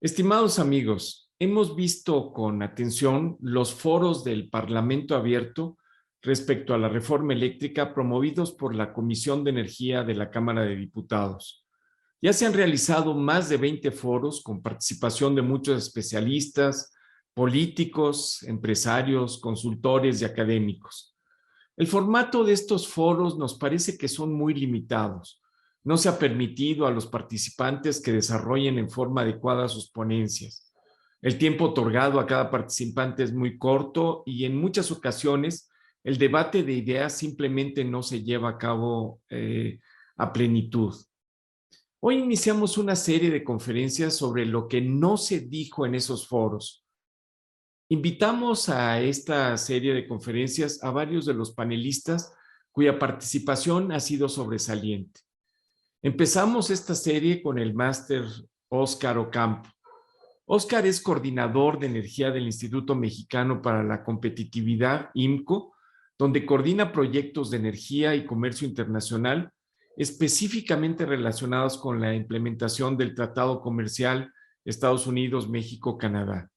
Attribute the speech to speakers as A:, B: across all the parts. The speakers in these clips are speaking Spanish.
A: Estimados amigos, hemos visto con atención los foros del Parlamento Abierto respecto a la reforma eléctrica promovidos por la Comisión de Energía de la Cámara de Diputados. Ya se han realizado más de 20 foros con participación de muchos especialistas, políticos, empresarios, consultores y académicos. El formato de estos foros nos parece que son muy limitados. No se ha permitido a los participantes que desarrollen en forma adecuada sus ponencias. El tiempo otorgado a cada participante es muy corto y en muchas ocasiones el debate de ideas simplemente no se lleva a cabo a plenitud. Hoy iniciamos una serie de conferencias sobre lo que no se dijo en esos foros. Invitamos a esta serie de conferencias a varios de los panelistas cuya participación ha sido sobresaliente. Empezamos esta serie con el máster Óscar Ocampo. Óscar es coordinador de energía del Instituto Mexicano para la Competitividad, IMCO, donde coordina proyectos de energía y comercio internacional específicamente relacionados con la implementación del Tratado Comercial Estados Unidos-México-Canadá.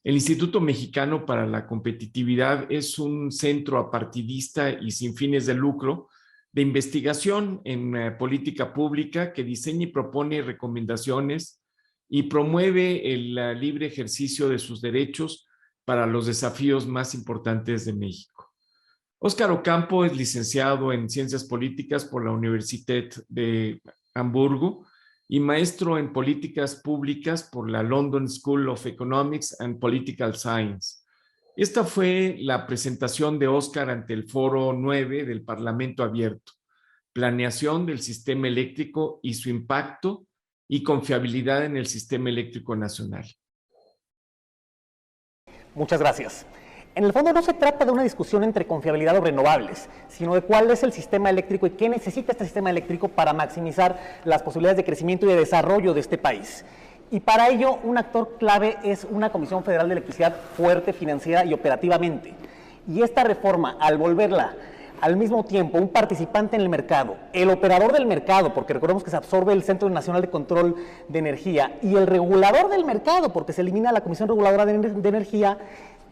A: El Instituto Mexicano para la Competitividad es un centro apartidista y sin fines de lucro de investigación en política pública que diseña y propone recomendaciones y promueve el libre ejercicio de sus derechos para los desafíos más importantes de México. Óscar Ocampo es licenciado en Ciencias Políticas por la Universitat de Hamburgo y maestro en Políticas Públicas por la London School of Economics and Political Science. Esta fue la presentación de Óscar ante el Foro 9 del Parlamento Abierto, Planeación del Sistema Eléctrico y su impacto y confiabilidad en el Sistema Eléctrico Nacional.
B: Muchas gracias. En el fondo no se trata de una discusión entre confiabilidad o renovables, sino de cuál es el sistema eléctrico y qué necesita este sistema eléctrico para maximizar las posibilidades de crecimiento y de desarrollo de este país. Y para ello, un actor clave es una Comisión Federal de Electricidad fuerte financiera y operativamente. Y esta reforma, al volverla al mismo tiempo un participante en el mercado, el operador del mercado, porque recordemos que se absorbe el Centro Nacional de Control de Energía, y el regulador del mercado, porque se elimina la Comisión Reguladora de Energía,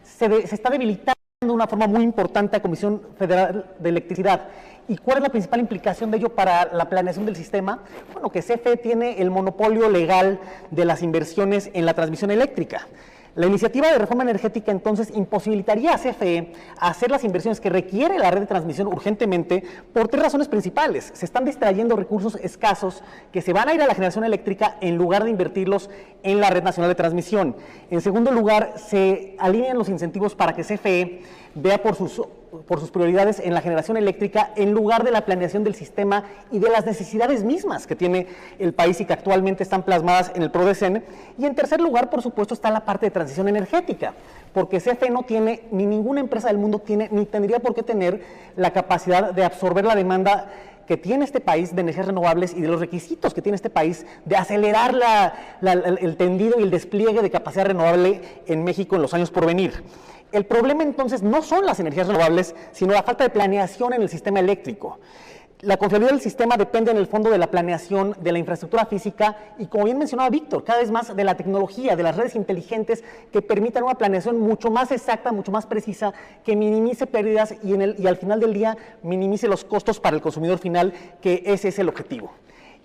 B: se está debilitando de una forma muy importante a Comisión Federal de Electricidad. ¿Y cuál es la principal implicación de ello para la planeación del sistema? Bueno, que CFE tiene el monopolio legal de las inversiones en la transmisión eléctrica. La iniciativa de reforma energética entonces imposibilitaría a CFE hacer las inversiones que requiere la red de transmisión urgentemente por tres razones principales. Se están distrayendo recursos escasos que se van a ir a la generación eléctrica en lugar de invertirlos en la red nacional de transmisión. En segundo lugar, se alinean los incentivos para que CFE vea por sus prioridades en la generación eléctrica en lugar de la planeación del sistema y de las necesidades mismas que tiene el país y que actualmente están plasmadas en el PRODECEN. Y en tercer lugar, por supuesto, está la parte de transición energética, porque CFE no tiene, ni ninguna empresa del mundo tiene, ni tendría por qué tener la capacidad de absorber la demanda que tiene este país de energías renovables y de los requisitos que tiene este país de acelerar el tendido y el despliegue de capacidad renovable en México en los años por venir. El problema entonces no son las energías renovables, sino la falta de planeación en el sistema eléctrico. La confiabilidad del sistema depende en el fondo de la planeación, de la infraestructura física y, como bien mencionaba Víctor, cada vez más de la tecnología, de las redes inteligentes que permitan una planeación mucho más exacta, mucho más precisa, que minimice pérdidas y al final del día minimice los costos para el consumidor final, que ese es el objetivo.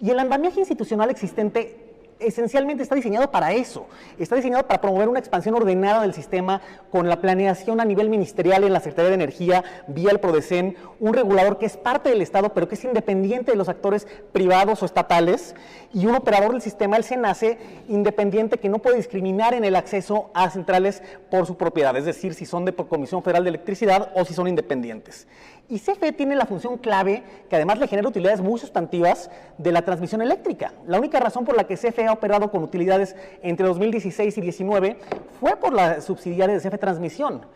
B: Y el andamiaje institucional existente esencialmente está diseñado para eso, está diseñado para promover una expansión ordenada del sistema con la planeación a nivel ministerial en la Secretaría de Energía, vía el PRODECEN, un regulador que es parte del Estado pero que es independiente de los actores privados o estatales, y un operador del sistema, el SENACE, independiente que no puede discriminar en el acceso a centrales por su propiedad, es decir, si son de Comisión Federal de Electricidad o si son independientes. Y CFE tiene la función clave, que además le genera utilidades muy sustantivas, de la transmisión eléctrica. La única razón por la que CFE ha operado con utilidades entre 2016 y 2019 fue por la subsidiaria de CFE Transmisión.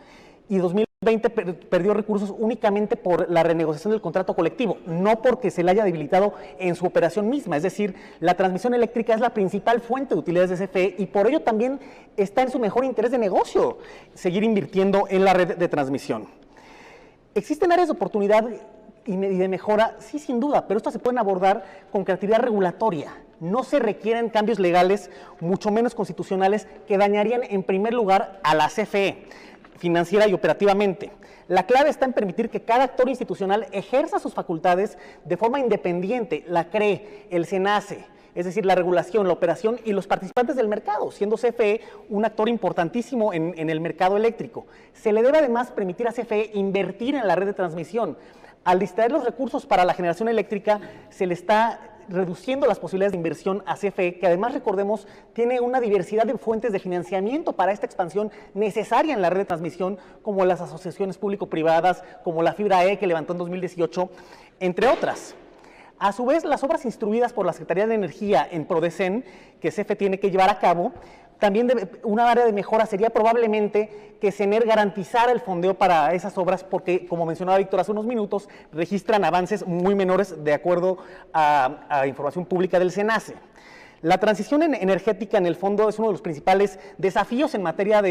B: Y 2020 perdió recursos únicamente por la renegociación del contrato colectivo, no porque se le haya debilitado en su operación misma. Es decir, la transmisión eléctrica es la principal fuente de utilidades de CFE y por ello también está en su mejor interés de negocio seguir invirtiendo en la red de transmisión. ¿Existen áreas de oportunidad y de mejora? Sí, sin duda, pero estas se pueden abordar con creatividad regulatoria, no se requieren cambios legales, mucho menos constitucionales, que dañarían en primer lugar a la CFE, financiera y operativamente. La clave está en permitir que cada actor institucional ejerza sus facultades de forma independiente, la CRE, el SENACE, es decir, la regulación, la operación y los participantes del mercado, siendo CFE un actor importantísimo en el mercado eléctrico. Se le debe además permitir a CFE invertir en la red de transmisión. Al distraer los recursos para la generación eléctrica, se le está reduciendo las posibilidades de inversión a CFE, que además, recordemos, tiene una diversidad de fuentes de financiamiento para esta expansión necesaria en la red de transmisión, como las asociaciones público-privadas, como la Fibra E que levantó en 2018, entre otras. A su vez, las obras instruidas por la Secretaría de Energía en PRODECEN, que CFE tiene que llevar a cabo, también una área de mejora sería probablemente que CENER garantizara el fondeo para esas obras, porque, como mencionaba Víctor hace unos minutos, registran avances muy menores de acuerdo a información pública del SENACE. La transición energética, en el fondo, es uno de los principales desafíos en materia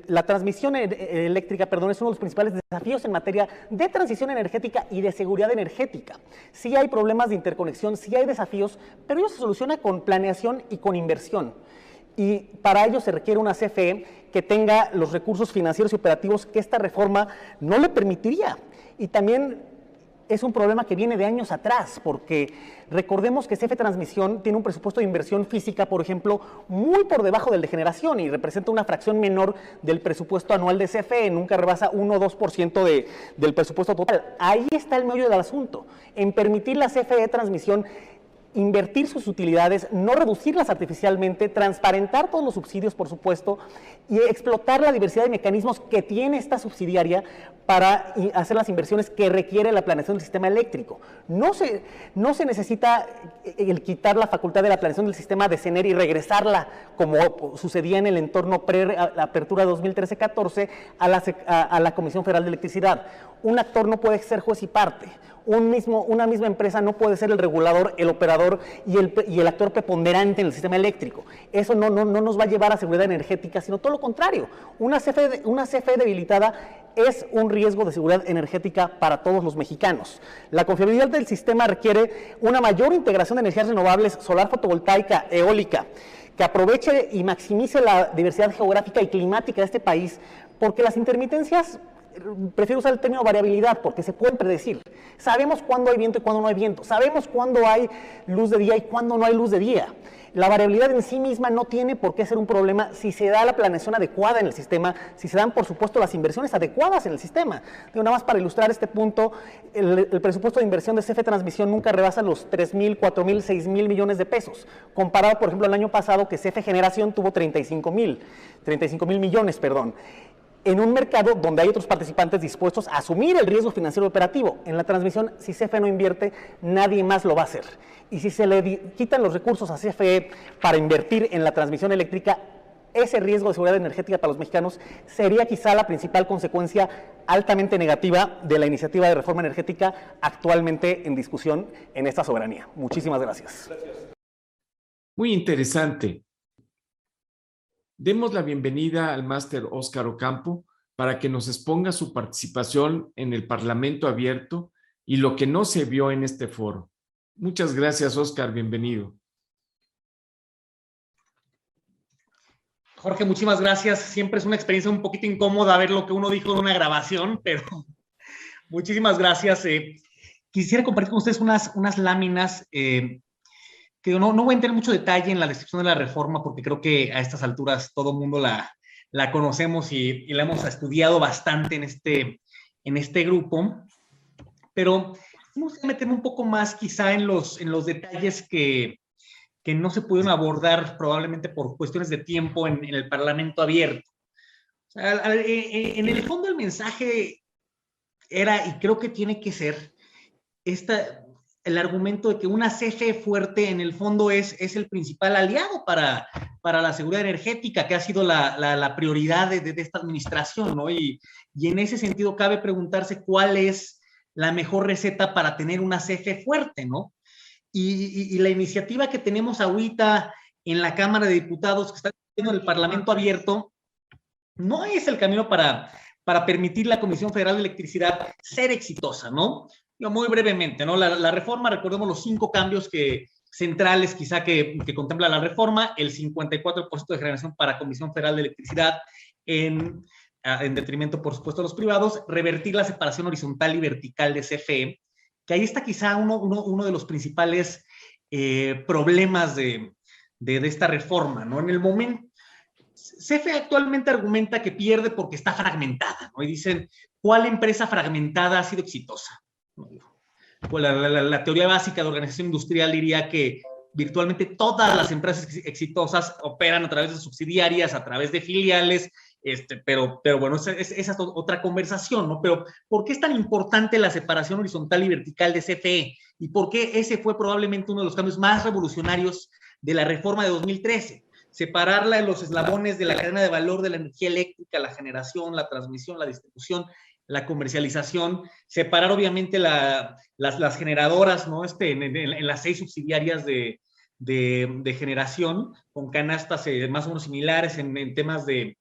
B: la transmisión eléctrica, perdón, es uno de los principales desafíos en materia de transición energética y de seguridad energética. Sí hay problemas de interconexión, sí hay desafíos, pero ello se soluciona con planeación y con inversión. Y para ello se requiere una CFE que tenga los recursos financieros y operativos que esta reforma no le permitiría. Y también es un problema que viene de años atrás, porque recordemos que CFE Transmisión tiene un presupuesto de inversión física, por ejemplo, muy por debajo del de generación y representa una fracción menor del presupuesto anual de CFE, nunca rebasa 1 o 2% del presupuesto total. Ahí está el meollo del asunto, en permitir la CFE Transmisión invertir sus utilidades, no reducirlas artificialmente, transparentar todos los subsidios, por supuesto, y explotar la diversidad de mecanismos que tiene esta subsidiaria para hacer las inversiones que requiere la planeación del sistema eléctrico. No se necesita el quitar la facultad de la planeación del sistema de CENER y regresarla, como sucedía en el entorno pre-apertura 2013-14, a la Comisión Federal de Electricidad. Un actor no puede ser juez y parte. Una misma empresa no puede ser el regulador, el operador y el actor preponderante en el sistema eléctrico. Eso no nos va a llevar a seguridad energética, sino todo lo contrario. Una CFE debilitada es un riesgo de seguridad energética para todos los mexicanos. La confiabilidad del sistema requiere una mayor integración de energías renovables, solar, fotovoltaica, eólica, que aproveche y maximice la diversidad geográfica y climática de este país, porque las intermitencias, prefiero usar el término variabilidad porque se pueden predecir. Sabemos cuándo hay viento y cuándo no hay viento. Sabemos cuándo hay luz de día y cuándo no hay luz de día. La variabilidad en sí misma no tiene por qué ser un problema si se da la planeación adecuada en el sistema, si se dan, por supuesto, las inversiones adecuadas en el sistema. Nada más para ilustrar este punto, el presupuesto de inversión de CFE Transmisión nunca rebasa los 3,000, 4,000, 6,000 millones de pesos, comparado, por ejemplo, el año pasado que CFE Generación tuvo 35,000 millones, perdón. En un mercado donde hay otros participantes dispuestos a asumir el riesgo financiero operativo. En la transmisión, si CFE no invierte, nadie más lo va a hacer. Y si se le quitan los recursos a CFE para invertir en la transmisión eléctrica, ese riesgo de seguridad energética para los mexicanos sería quizá la principal consecuencia altamente negativa de la iniciativa de reforma energética actualmente en discusión en esta soberanía. Muchísimas gracias.
A: Muy interesante. Demos la bienvenida al máster Óscar Ocampo para que nos exponga su participación en el Parlamento Abierto y lo que no se vio en este foro. Muchas gracias, Óscar. Bienvenido.
C: Jorge, muchísimas gracias. Siempre es una experiencia un poquito incómoda ver lo que uno dijo en una grabación, pero muchísimas gracias. Quisiera compartir con ustedes unas láminas que no voy a entrar en mucho detalle en la descripción de la reforma, porque creo que a estas alturas todo el mundo la conocemos y la hemos estudiado bastante en este grupo, pero vamos a meterme un poco más quizá en los detalles que no se pudieron abordar probablemente por cuestiones de tiempo en el Parlamento Abierto. O sea, en el fondo el mensaje era, y creo que tiene que ser, el argumento de que una CFE fuerte en el fondo es el principal aliado para la seguridad energética, que ha sido la prioridad de esta administración, ¿no? Y en ese sentido cabe preguntarse cuál es la mejor receta para tener una CFE fuerte, ¿no? Y la iniciativa que tenemos ahorita en la Cámara de Diputados, que está en el Parlamento Abierto, no es el camino para permitir la Comisión Federal de Electricidad ser exitosa, ¿no? Muy brevemente, ¿no? La reforma, recordemos los 5 cambios que centrales quizá que contempla la reforma, el 54% de generación para Comisión Federal de Electricidad en detrimento, por supuesto, de los privados, revertir la separación horizontal y vertical de CFE, que ahí está quizá uno de los principales problemas de esta reforma, ¿no? En el momento, CFE actualmente argumenta que pierde porque está fragmentada, ¿no? Y dicen, ¿cuál empresa fragmentada ha sido exitosa? Pues la teoría básica de organización industrial diría que virtualmente todas las empresas exitosas operan a través de subsidiarias, a través de filiales, pero bueno, esa es otra conversación, ¿no? Pero, ¿por qué es tan importante la separación horizontal y vertical de CFE? ¿Y por qué ese fue probablemente uno de los cambios más revolucionarios de la reforma de 2013? Separarla en los eslabones de la cadena de valor de la energía eléctrica, la generación, la transmisión, la distribución, la comercialización, separar obviamente las generadoras, ¿no? En las 6 subsidiarias de generación, con canastas más o menos similares en temas de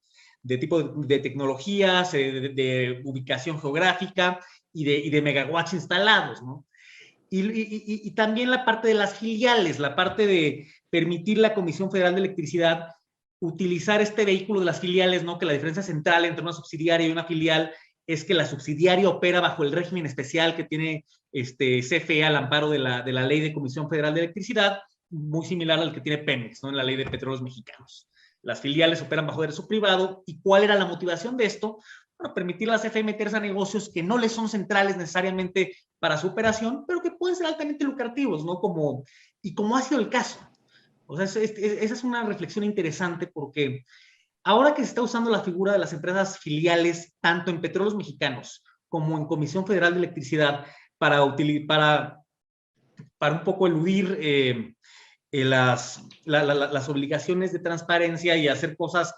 C: tipo de tecnologías, de ubicación geográfica y de megawatts instalados, ¿no? Y también la parte de las filiales, la parte de permitir la Comisión Federal de Electricidad utilizar este vehículo de las filiales, ¿no? Que la diferencia central entre una subsidiaria y una filial es que la subsidiaria opera bajo el régimen especial que tiene CFE al amparo de la Ley de Comisión Federal de Electricidad, muy similar al que tiene Pemex, ¿no? En la Ley de Petróleos Mexicanos. Las filiales operan bajo derecho privado. ¿Y cuál era la motivación de esto? Bueno, permitir a la CFE meterse a negocios que no les son centrales necesariamente para su operación, pero que pueden ser altamente lucrativos, ¿no? Como ha sido el caso. O sea, esa es una reflexión interesante porque ahora que se está usando la figura de las empresas filiales, tanto en Petróleos Mexicanos como en Comisión Federal de Electricidad, para un poco eludir las obligaciones de transparencia y hacer cosas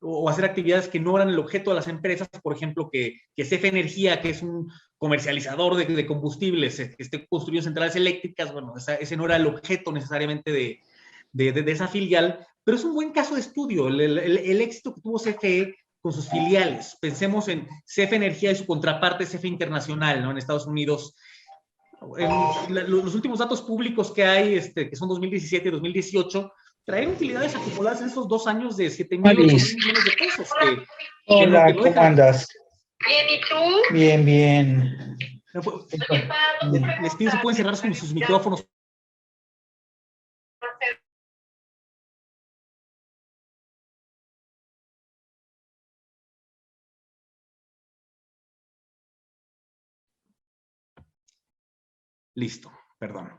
C: o hacer actividades que no eran el objeto de las empresas, por ejemplo, que CFE Energía, que es un comercializador de combustibles, que esté construyendo centrales eléctricas, bueno, ese no era el objeto necesariamente de esa filial, pero es un buen caso de estudio, el éxito que tuvo CFE con sus filiales. Pensemos en CFE Energía y su contraparte CFE Internacional, ¿no? En Estados Unidos. Los últimos datos públicos que hay, que son 2017 y 2018, traen utilidades acumuladas en esos 2 años de 7,000 millones de pesos.
D: Hola, ¿cómo andas? Bien, ¿y tú? Bien, bien.
C: Les pido si pueden cerrar sus micrófonos. Listo, perdón.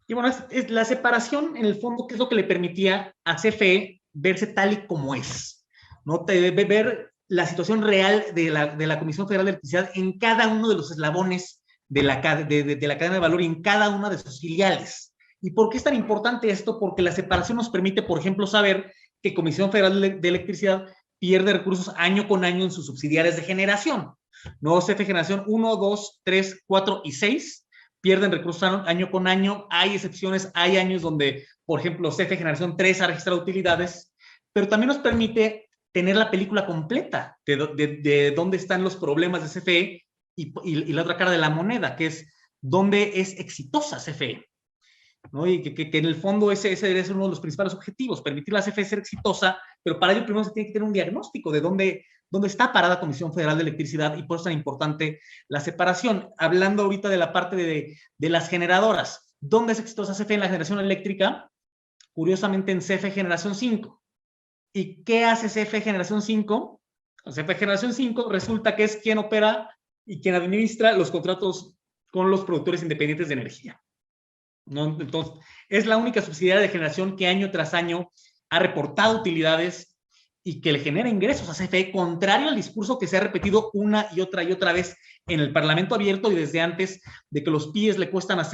C: Y bueno, es la separación, en el fondo, ¿qué es lo que le permitía a CFE verse tal y como es? ¿No? Ver la situación real de la Comisión Federal de Electricidad en cada uno de los eslabones de la cadena de valor y en cada una de sus filiales. ¿Y por qué es tan importante esto? Porque la separación nos permite, por ejemplo, saber que Comisión Federal de Electricidad pierde recursos año con año en sus subsidiarias de generación. ¿No? CFE Generación 1, 2, 3, 4 y 6 pierden recursos año con año. Hay excepciones, hay años donde, por ejemplo, CFE Generación 3 ha registrado utilidades, pero también nos permite tener la película completa de dónde están los problemas de CFE y la otra cara de la moneda, que es dónde es exitosa CFE, ¿no? Y que en el fondo ese debe ser uno de los principales objetivos, permitir a la CFE ser exitosa, pero para ello primero se tiene que tener un diagnóstico de dónde está parada Comisión Federal de Electricidad, y por eso es tan importante la separación. Hablando ahorita de la parte de las generadoras, ¿dónde es exitosa CFE en la generación eléctrica? Curiosamente en CFE Generación 5. ¿Y qué hace CFE Generación 5? CFE Generación 5 resulta que es quien opera y quien administra los contratos con los productores independientes de energía, ¿no? Entonces, es la única subsidiaria de generación que año tras año ha reportado utilidades y que le genera ingresos a CFE, contrario al discurso que se ha repetido una y otra vez en el Parlamento abierto y desde antes, de que los PIEs le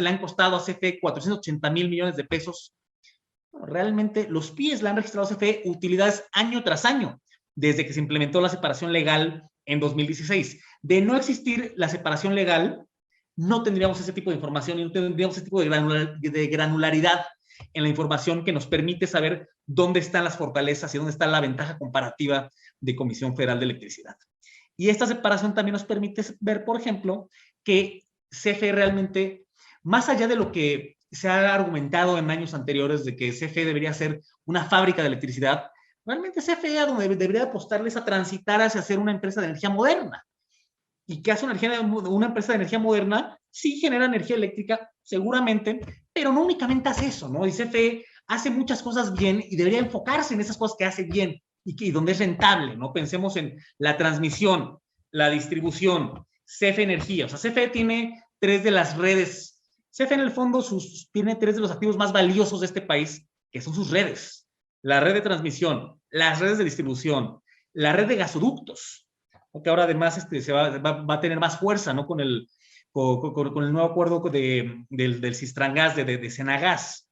C: han costado a CFE 480,000 millones de pesos. Realmente los PIEs le han registrado a CFE utilidades año tras año, desde que se implementó la separación legal en 2016. De no existir la separación legal, no tendríamos ese tipo de información y no tendríamos ese tipo de granularidad en la información que nos permite saber dónde están las fortalezas y dónde está la ventaja comparativa de Comisión Federal de Electricidad. Y esta separación también nos permite ver, por ejemplo, que CFE realmente, más allá de lo que se ha argumentado en años anteriores de que CFE debería ser una fábrica de electricidad. Realmente CFE a donde debería apostarles a transitar hacia ser una empresa de energía moderna. ¿Y qué hace una empresa de energía moderna? Sí genera energía eléctrica, seguramente, pero no únicamente hace eso, ¿no? Y CFE hace muchas cosas bien y debería enfocarse en esas cosas que hace bien y donde es rentable, ¿no? Pensemos en la transmisión, la distribución, CFE Energía. O sea, CFE tiene 3 de las redes. CFE en el fondo tiene 3 de los activos más valiosos de este país, que son sus redes. La red de transmisión, las redes de distribución, la red de gasoductos, porque ahora además va a tener más fuerza, ¿no? Con el nuevo acuerdo del Cistrangás, de Senagas.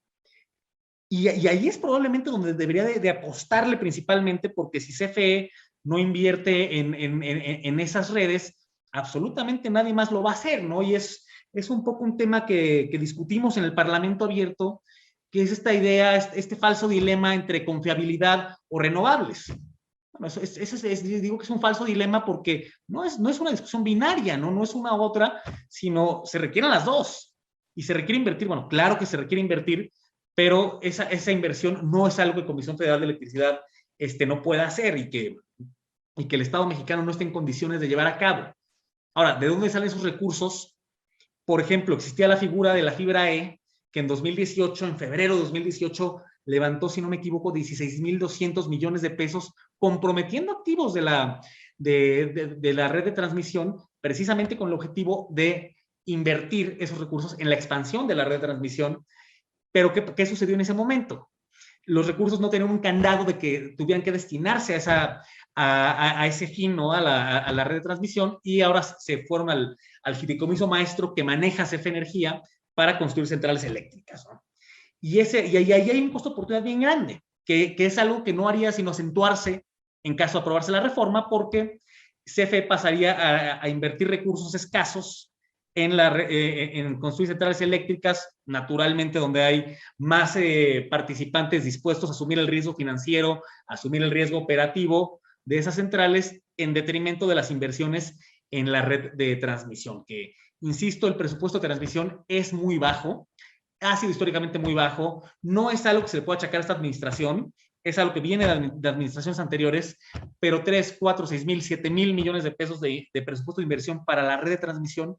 C: Y ahí es probablemente donde debería de apostarle principalmente, porque si CFE no invierte en esas redes, absolutamente nadie más lo va a hacer, ¿no? Y es un poco un tema que discutimos en el Parlamento Abierto, que es esta idea, este falso dilema entre confiabilidad o renovables. Bueno, digo que es un falso dilema porque no es una discusión binaria, ¿no? No es una u otra, sino se requieren las dos. Y se requiere invertir, bueno, claro que se requiere invertir, pero esa inversión no es algo que Comisión Federal de Electricidad no pueda hacer y que el Estado mexicano no esté en condiciones de llevar a cabo. Ahora, ¿de dónde salen esos recursos? Por ejemplo, existía la figura de la fibra E, que en 2018, en febrero de 2018, levantó, si no me equivoco, 16,200 millones de pesos, comprometiendo activos de la red de transmisión, precisamente con el objetivo de invertir esos recursos en la expansión de la red de transmisión. Pero ¿qué sucedió en ese momento? Los recursos no tenían un candado de que tuvieran que destinarse a ese fin, ¿no? a la red de transmisión, y ahora se fueron al fideicomiso maestro que maneja CFE Energía para construir centrales eléctricas, ¿no? Y ahí hay un costo de oportunidad bien grande, que es algo que no haría sino acentuarse en caso de aprobarse la reforma, porque CFE pasaría a invertir recursos escasos en construir centrales eléctricas, naturalmente donde hay más participantes dispuestos a asumir el riesgo financiero, a asumir el riesgo operativo de esas centrales, en detrimento de las inversiones en la red de transmisión, que, insisto, el presupuesto de transmisión es muy bajo, ha sido históricamente muy bajo, no es algo que se le pueda achacar a esta administración, es algo que viene de administraciones anteriores, pero 3, 4, 6 mil, 7 mil millones de pesos de presupuesto de inversión para la red de transmisión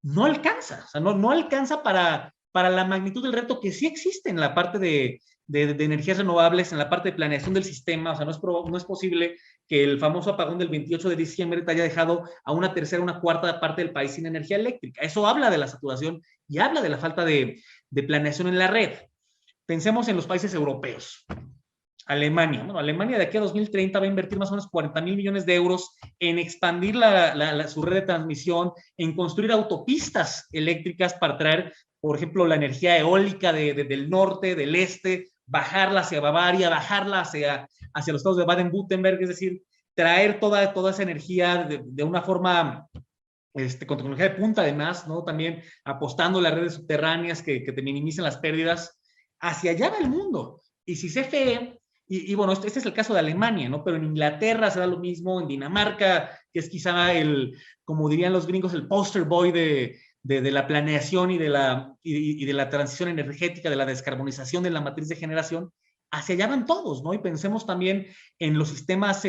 C: no alcanza, o sea, no alcanza para la magnitud del reto que sí existe en la parte de energías renovables, en la parte de planeación del sistema. O sea, no es posible que el famoso apagón del 28 de diciembre te haya dejado a una tercera, una cuarta parte del país sin energía eléctrica. Eso habla de la saturación y habla de la falta de planeación en la red. Pensemos en los países europeos. Alemania. Bueno, Alemania de aquí a 2030 va a invertir más o menos 40,000 millones de euros en expandir su red de transmisión, en construir autopistas eléctricas para traer, por ejemplo, la energía eólica del norte, del este, bajarla hacia Bavaria, bajarla hacia los estados de Baden-Württemberg, es decir, traer toda esa energía de una forma con tecnología de punta, además, ¿no? También apostando a las redes subterráneas que te minimicen las pérdidas. Hacia allá va el mundo. Y si CFE, y bueno, este es el caso de Alemania, ¿no? Pero en Inglaterra se da lo mismo, en Dinamarca, que es quizá como dirían los gringos, el poster boy de la planeación y de la transición energética, de la descarbonización de la matriz de generación. Hacia allá van todos, ¿no? Y pensemos también en los sistemas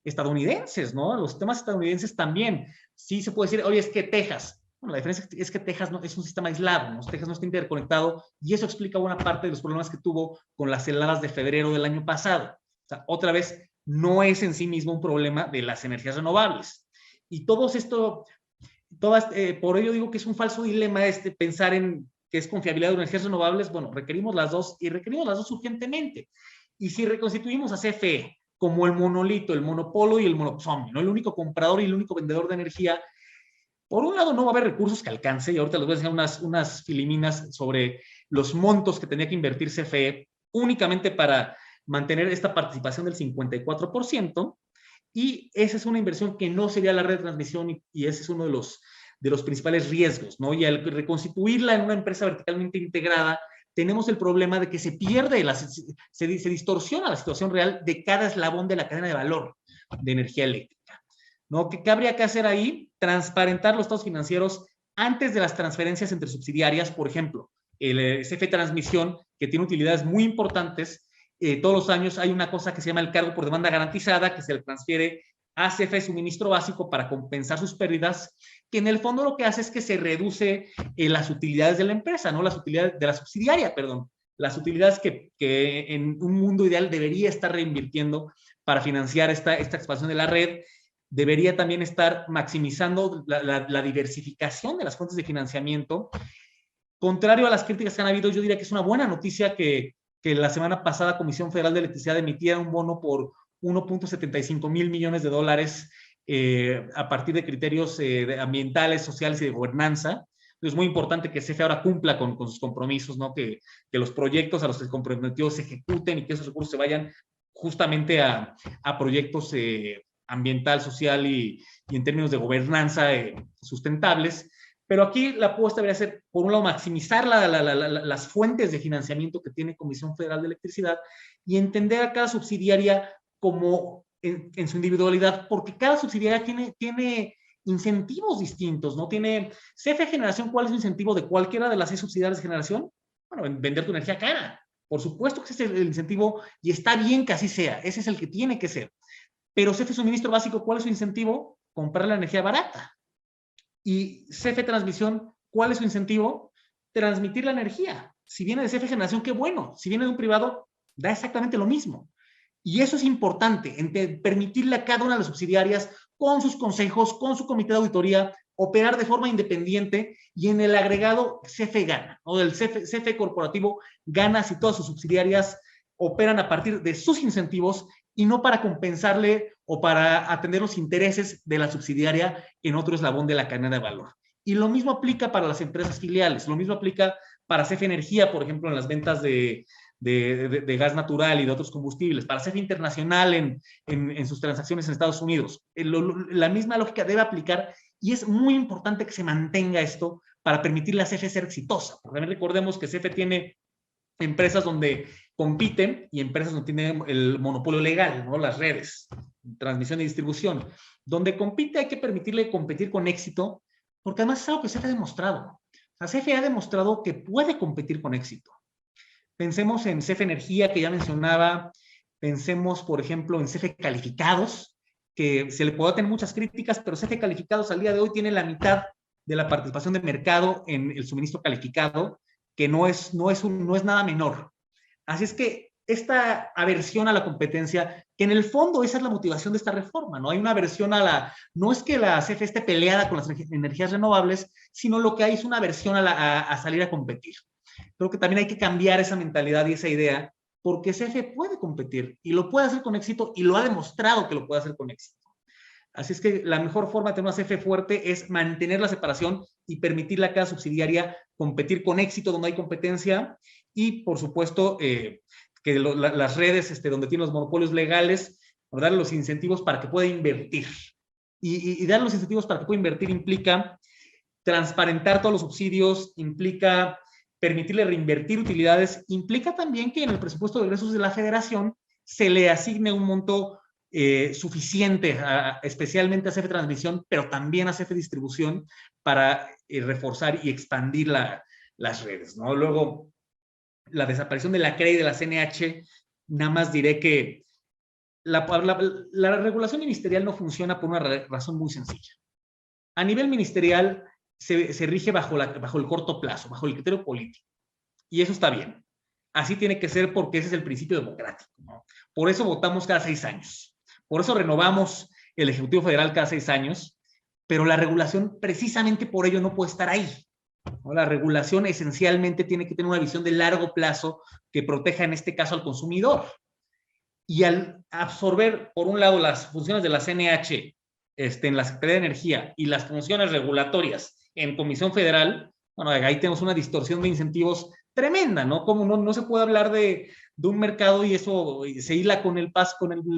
C: estadounidenses, ¿no? Los sistemas estadounidenses también. Sí se puede decir, oye, es que Texas. Bueno, la diferencia es que Texas no, es un sistema aislado, ¿no? Texas no está interconectado, y eso explica buena parte de los problemas que tuvo con las heladas de febrero del año pasado. O sea, otra vez, no es en sí mismo un problema de las energías renovables. Y todo esto, por ello digo que es un falso dilema pensar en que es confiabilidad de energías renovables. Bueno, requerimos las dos, y requerimos las dos urgentemente. Y si reconstituimos a CFE como el monolito, el monopolio y el monoxomio, ¿no? El único comprador y el único vendedor de energía, por un lado no va a haber recursos que alcance, y ahorita les voy a enseñar unas filiminas sobre los montos que tenía que invertir CFE únicamente para mantener esta participación del 54%, y esa es una inversión que no sería la red de transmisión, y ese es uno de los principales riesgos, ¿no? Y al reconstituirla en una empresa verticalmente integrada, tenemos el problema de que se pierde, se distorsiona la situación real de cada eslabón de la cadena de valor de energía eléctrica, ¿no? ¿Qué habría que hacer ahí? Transparentar los estados financieros antes de las transferencias entre subsidiarias, por ejemplo. el CFE Transmisión, que tiene utilidades muy importantes. Todos los años hay una cosa que se llama el cargo por demanda garantizada, que se le transfiere a CFE Suministro Básico para compensar sus pérdidas, que en el fondo lo que hace es que se reduce las utilidades de la empresa, ¿no? Las utilidades de la subsidiaria, perdón. Las utilidades que en un mundo ideal debería estar reinvirtiendo para financiar esta expansión de la red, debería también estar maximizando la diversificación de las fuentes de financiamiento. Contrario a las críticas que han habido, yo diría que es una buena noticia que la semana pasada Comisión Federal de Electricidad emitiera un bono por 1.75 mil millones de dólares a partir de criterios ambientales, sociales y de gobernanza. Es muy importante que CFE ahora cumpla con sus compromisos, ¿no? Que los proyectos a los que se comprometió se ejecuten y que esos recursos se vayan justamente a proyectos ambiental, social y en términos de gobernanza sustentables. Pero aquí la apuesta debería ser, por un lado, maximizar las fuentes de financiamiento que tiene Comisión Federal de Electricidad y entender a cada subsidiaria como en su individualidad, porque cada subsidiaria tiene incentivos distintos, ¿no? Tiene CFE Generación, ¿cuál es el incentivo de cualquiera de las 6 subsidiarias de generación? Bueno, vender tu energía cara. Por supuesto que ese es el incentivo y está bien que así sea, ese es el que tiene que ser. Pero CFE Suministro Básico, ¿cuál es su incentivo? Comprar la energía barata. Y CFE Transmisión, ¿cuál es su incentivo? Transmitir la energía. Si viene de CFE Generación, qué bueno. Si viene de un privado, da exactamente lo mismo. Y eso es importante, permitirle a cada una de las subsidiarias, con sus consejos, con su comité de auditoría, operar de forma independiente y en el agregado CFE gana, o el CFE corporativo gana si todas sus subsidiarias operan a partir de sus incentivos y no para compensarle o para atender los intereses de la subsidiaria en otro eslabón de la cadena de valor. Y lo mismo aplica para las empresas filiales, lo mismo aplica para CFE Energía, por ejemplo, en las ventas de gas natural y de otros combustibles, para CFE Internacional en sus transacciones en Estados Unidos. La misma lógica debe aplicar y es muy importante que se mantenga esto para permitirle a CFE ser exitosa. Porque también recordemos que CFE tiene empresas donde compiten y empresas donde tienen el monopolio legal, ¿no? Las redes, transmisión y distribución. Donde compite hay que permitirle competir con éxito, porque además es algo que CFE ha demostrado. O sea, CFE ha demostrado que puede competir con éxito. Pensemos en CFE Energía, que ya mencionaba. Pensemos, por ejemplo, en CFE Calificados, que se le puede tener muchas críticas, pero CFE Calificados al día de hoy tiene la mitad de la participación de mercado en el suministro calificado, que no es nada menor. Así es que esta aversión a la competencia, que en el fondo esa es la motivación de esta reforma, ¿no? Hay una aversión no es que la CFE esté peleada con las energías renovables, sino lo que hay es una aversión a salir a competir. Creo que también hay que cambiar esa mentalidad y esa idea, porque CFE puede competir y lo puede hacer con éxito y lo ha demostrado que lo puede hacer con éxito. Así es que la mejor forma de tener una CFE fuerte es mantener la separación y permitirle a cada subsidiaria competir con éxito donde hay competencia y, por supuesto, que las redes donde tienen los monopolios legales, darle los incentivos para que pueda invertir. Y dar los incentivos para que pueda invertir implica transparentar todos los subsidios, implica permitirle reinvertir utilidades, implica también que en el presupuesto de egresos de la federación se le asigne un monto suficiente, especialmente a CFE Transmisión, pero también a CFE Distribución, para reforzar y expandir las redes, ¿no? Luego, la desaparición de la CRE y de la CNH, nada más diré que la regulación ministerial no funciona por una razón muy sencilla. A nivel ministerial se rige bajo el corto plazo, bajo el criterio político, y eso está bien. Así tiene que ser porque ese es el principio democrático, ¿no? Por eso votamos cada 6 años. Por eso renovamos el Ejecutivo Federal cada 6 años, pero la regulación precisamente por ello no puede estar ahí, ¿no? La regulación esencialmente tiene que tener una visión de largo plazo que proteja en este caso al consumidor. Y al absorber, por un lado, las funciones de la CNH en la Secretaría de Energía y las funciones regulatorias en Comisión Federal, bueno, ahí tenemos una distorsión de incentivos tremenda, ¿no? Como no se puede hablar de un mercado y eso se hila con el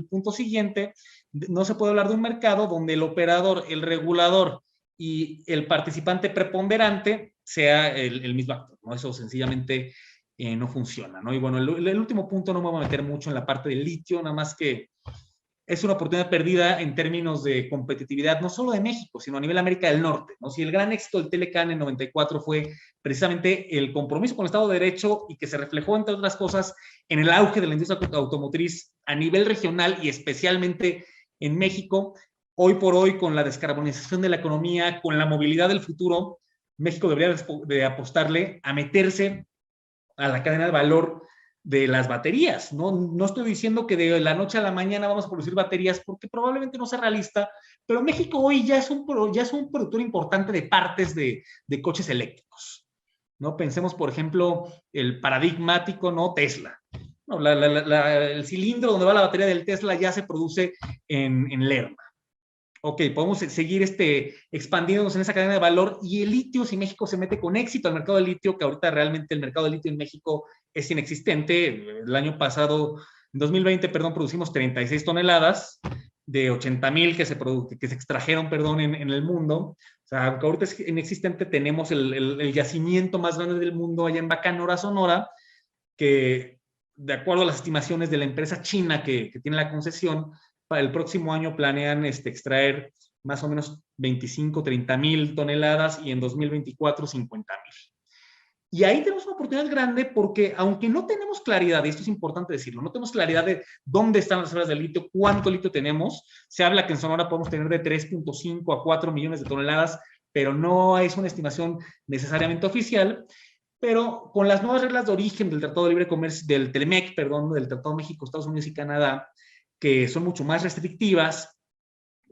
C: punto siguiente, no se puede hablar de un mercado donde el operador, el regulador y el participante preponderante sea el mismo actor, ¿no? Eso sencillamente no funciona, ¿no? Y bueno, el último punto no me voy a meter mucho en la parte del litio, nada más que es una oportunidad perdida en términos de competitividad, no solo de México, sino a nivel América del Norte, ¿no? Si el gran éxito del Telecán en 94 fue precisamente el compromiso con el Estado de Derecho y que se reflejó, entre otras cosas, en el auge de la industria automotriz a nivel regional y especialmente en México, hoy por hoy, con la descarbonización de la economía, con la movilidad del futuro, México debería de apostarle a meterse a la cadena de valor de las baterías. No estoy diciendo que de la noche a la mañana vamos a producir baterías, porque probablemente no sea realista, pero México hoy ya es un productor importante de partes de coches eléctricos, ¿no? Pensemos, por ejemplo, el paradigmático, ¿no? Tesla. No, el cilindro donde va la batería del Tesla ya se produce en Lerma. Ok, podemos seguir expandiéndonos en esa cadena de valor, y el litio, si México se mete con éxito al mercado de litio, que ahorita realmente el mercado de litio en México es inexistente. El año pasado, en 2020, perdón, producimos 36 toneladas de 80,000 que se extrajeron, perdón, en el mundo. O sea, aunque ahorita es inexistente, tenemos el yacimiento más grande del mundo allá en Bacanora, Sonora, que de acuerdo a las estimaciones de la empresa china que tiene la concesión, para el próximo año planean extraer más o menos 25, 30,000 toneladas, y en 2024 50,000. Y ahí tenemos una oportunidad grande, porque aunque no tenemos claridad, y esto es importante decirlo, no tenemos claridad de dónde están las reservas de litio, cuánto litio tenemos. Se habla que en Sonora podemos tener de 3.5 a 4 millones de toneladas, pero no es una estimación necesariamente oficial. Pero con las nuevas reglas de origen del Tratado de Libre Comercio, del TELMEC, perdón, del Tratado de México, Estados Unidos y Canadá, que son mucho más restrictivas,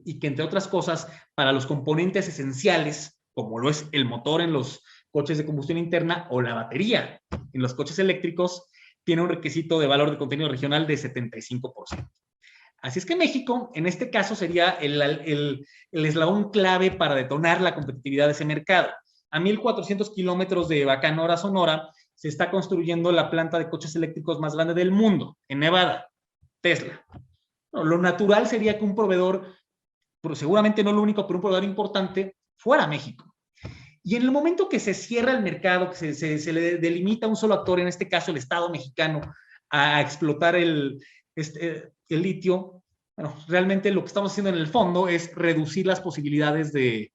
C: y que, entre otras cosas, para los componentes esenciales, como lo es el motor en los coches de combustión interna o la batería en los coches eléctricos, tiene un requisito de valor de contenido regional de 75%. Así es que México, en este caso, sería el eslabón clave para detonar la competitividad de ese mercado. A 1,400 kilómetros de Bacanora, Sonora, se está construyendo la planta de coches eléctricos más grande del mundo, en Nevada, Tesla. Lo natural sería que un proveedor, seguramente no lo único, pero un proveedor importante, fuera México. Y en el momento que se cierra el mercado, que se le delimita a un solo actor, en este caso el Estado mexicano, a explotar el litio, bueno, realmente lo que estamos haciendo en el fondo es reducir las posibilidades de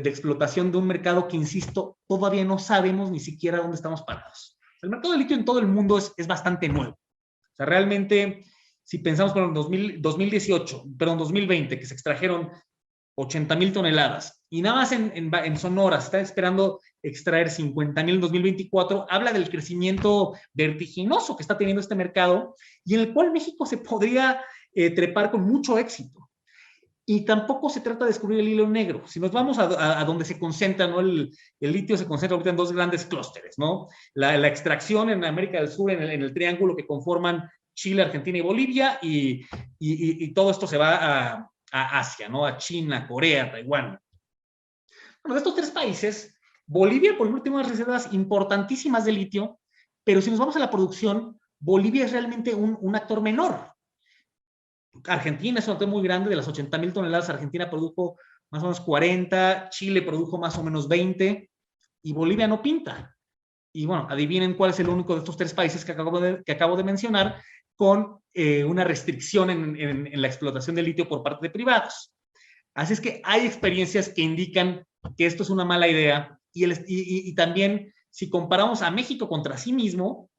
C: explotación de un mercado que, insisto, todavía no sabemos ni siquiera dónde estamos parados. El mercado de litio en todo el mundo es bastante nuevo. O sea, realmente, si pensamos en 2020, que se extrajeron 80,000 toneladas, y nada más en Sonora se está esperando extraer 50,000 en 2024, habla del crecimiento vertiginoso que está teniendo este mercado, y en el cual México se podría trepar con mucho éxito. Y tampoco se trata de descubrir el hilo negro. Si nos vamos a donde se concentra, ¿no? El litio se concentra ahorita en dos grandes clústeres, ¿no? La extracción en América del Sur, en el triángulo que conforman Chile, Argentina y Bolivia, y todo esto se va a Asia, ¿no? A China, Corea, Taiwán. Bueno, de estos tres países, Bolivia, por ejemplo, tiene unas reservas importantísimas de litio, pero si nos vamos a la producción, Bolivia es realmente un actor menor. Argentina es un actor muy grande. De las 80,000 toneladas, Argentina produjo más o menos 40, Chile produjo más o menos 20, y Bolivia no pinta. Y bueno, adivinen cuál es el único de estos tres países que acabo de mencionar con una restricción en la explotación del litio por parte de privados. Así es que hay experiencias que indican que esto es una mala idea, y también, si comparamos a México contra sí mismo,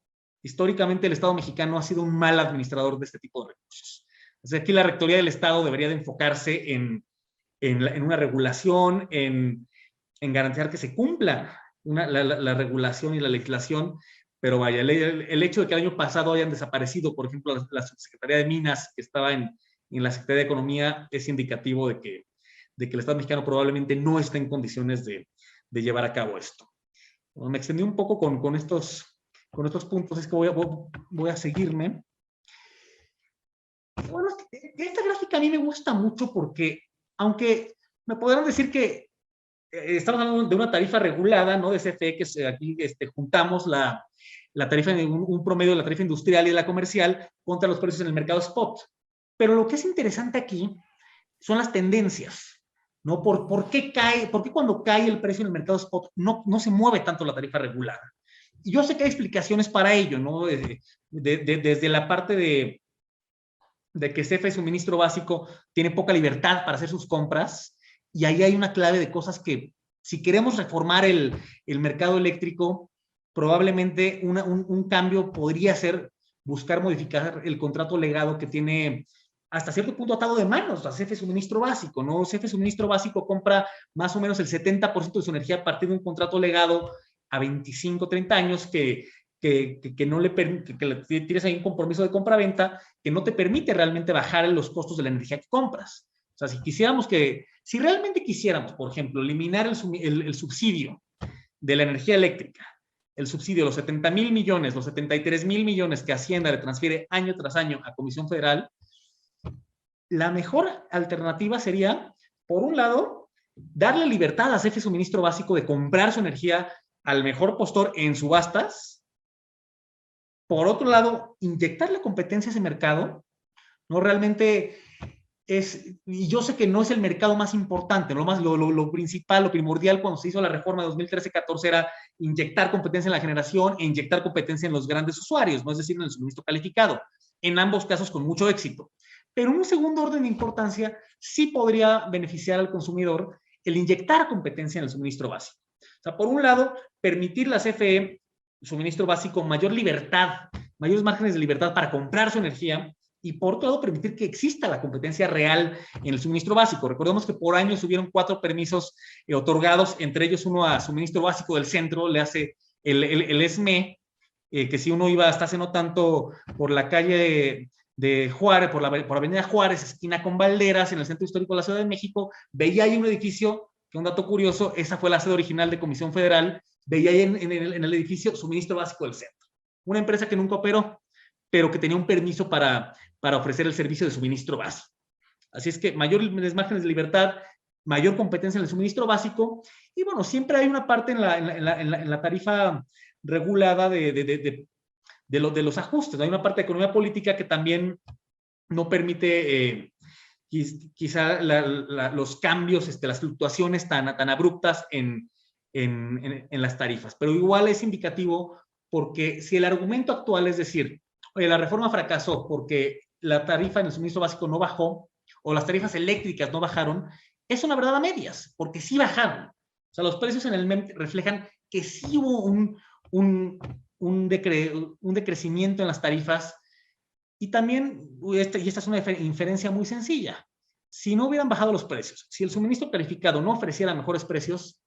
C: históricamente el Estado mexicano ha sido un mal administrador de este tipo de recursos. O sea, aquí la Rectoría del Estado debería de enfocarse en una regulación, en garantizar que se cumpla la regulación y la legislación. Pero vaya, el hecho de que el año pasado hayan desaparecido, por ejemplo, la Subsecretaría de Minas, que estaba en la Secretaría de Economía, es indicativo de que el Estado mexicano probablemente no está en condiciones de llevar a cabo esto. Bueno, me extendí un poco con estos puntos, es que voy a seguirme. Bueno, esta gráfica a mí me gusta mucho, porque, aunque me podrán decir que estamos hablando de una tarifa regulada, ¿no? De CFE, que aquí juntamos la tarifa, un promedio de la tarifa industrial y de la comercial contra los precios en el mercado spot. Pero lo que es interesante aquí son las tendencias, ¿no? ¿Por qué cuando cae el precio en el mercado spot no se mueve tanto la tarifa regulada? Y yo sé que hay explicaciones para ello, ¿no? Desde la parte de de que CFE Suministro Básico tiene poca libertad para hacer sus compras, y ahí hay una clave de cosas que, si queremos reformar el mercado eléctrico, probablemente un cambio podría ser buscar modificar el contrato legado que tiene hasta cierto punto atado de manos a CFE Suministro Básico, ¿no? CFE Suministro Básico compra más o menos el 70% de su energía a partir de un contrato legado a 25, 30 años que no le permite, que tienes ahí un compromiso de compra-venta que no te permite realmente bajar los costos de la energía que compras. O sea, si realmente quisiéramos, por ejemplo, eliminar el subsidio de la energía eléctrica, el subsidio, los 70,000 millones, los 73,000 millones que Hacienda le transfiere año tras año a Comisión Federal, la mejor alternativa sería, por un lado, darle libertad a CFE Suministro Básico de comprar su energía al mejor postor en subastas. Por otro lado, inyectarle competencia a ese mercado, no realmente y yo sé que no es el mercado más importante, lo principal, lo primordial cuando se hizo la reforma de 2013-14 era inyectar competencia en la generación e inyectar competencia en los grandes usuarios, ¿no? Es decir, en el suministro calificado, en ambos casos con mucho éxito. Pero en un segundo orden de importancia, sí podría beneficiar al consumidor el inyectar competencia en el suministro básico. O sea, por un lado, permitir la CFE, suministro básico, mayor libertad, mayores márgenes de libertad para comprar su energía, y por otro lado, permitir que exista la competencia real en el suministro básico. Recordemos que por año hubieron 4 permisos otorgados, entre ellos uno a suministro básico del centro, le hace el ESME, que si uno iba hasta hace no tanto por la calle de Juárez, por Avenida Juárez, esquina con Valderas, en el centro histórico de la Ciudad de México, veía ahí un edificio, que un dato curioso, esa fue la sede original de Comisión Federal, veía ahí en el edificio suministro básico del centro. Una empresa que nunca operó, pero que tenía un permiso para ofrecer el servicio de suministro básico. Así es que mayores márgenes de libertad, mayor competencia en el suministro básico, y bueno, siempre hay una parte en la tarifa regulada de los ajustes, ¿no? Hay una parte de economía política que también no permite quizá los cambios, las fluctuaciones tan abruptas en las tarifas, pero igual es indicativo porque si el argumento actual es decir, oye, la reforma fracasó porque la tarifa en el suministro básico no bajó o las tarifas eléctricas no bajaron, es una verdad a medias, porque sí bajaron. O sea, los precios en el MEM reflejan que sí hubo un decrecimiento en las tarifas y también, y esta es una inferencia muy sencilla, si no hubieran bajado los precios, si el suministro calificado no ofreciera mejores precios,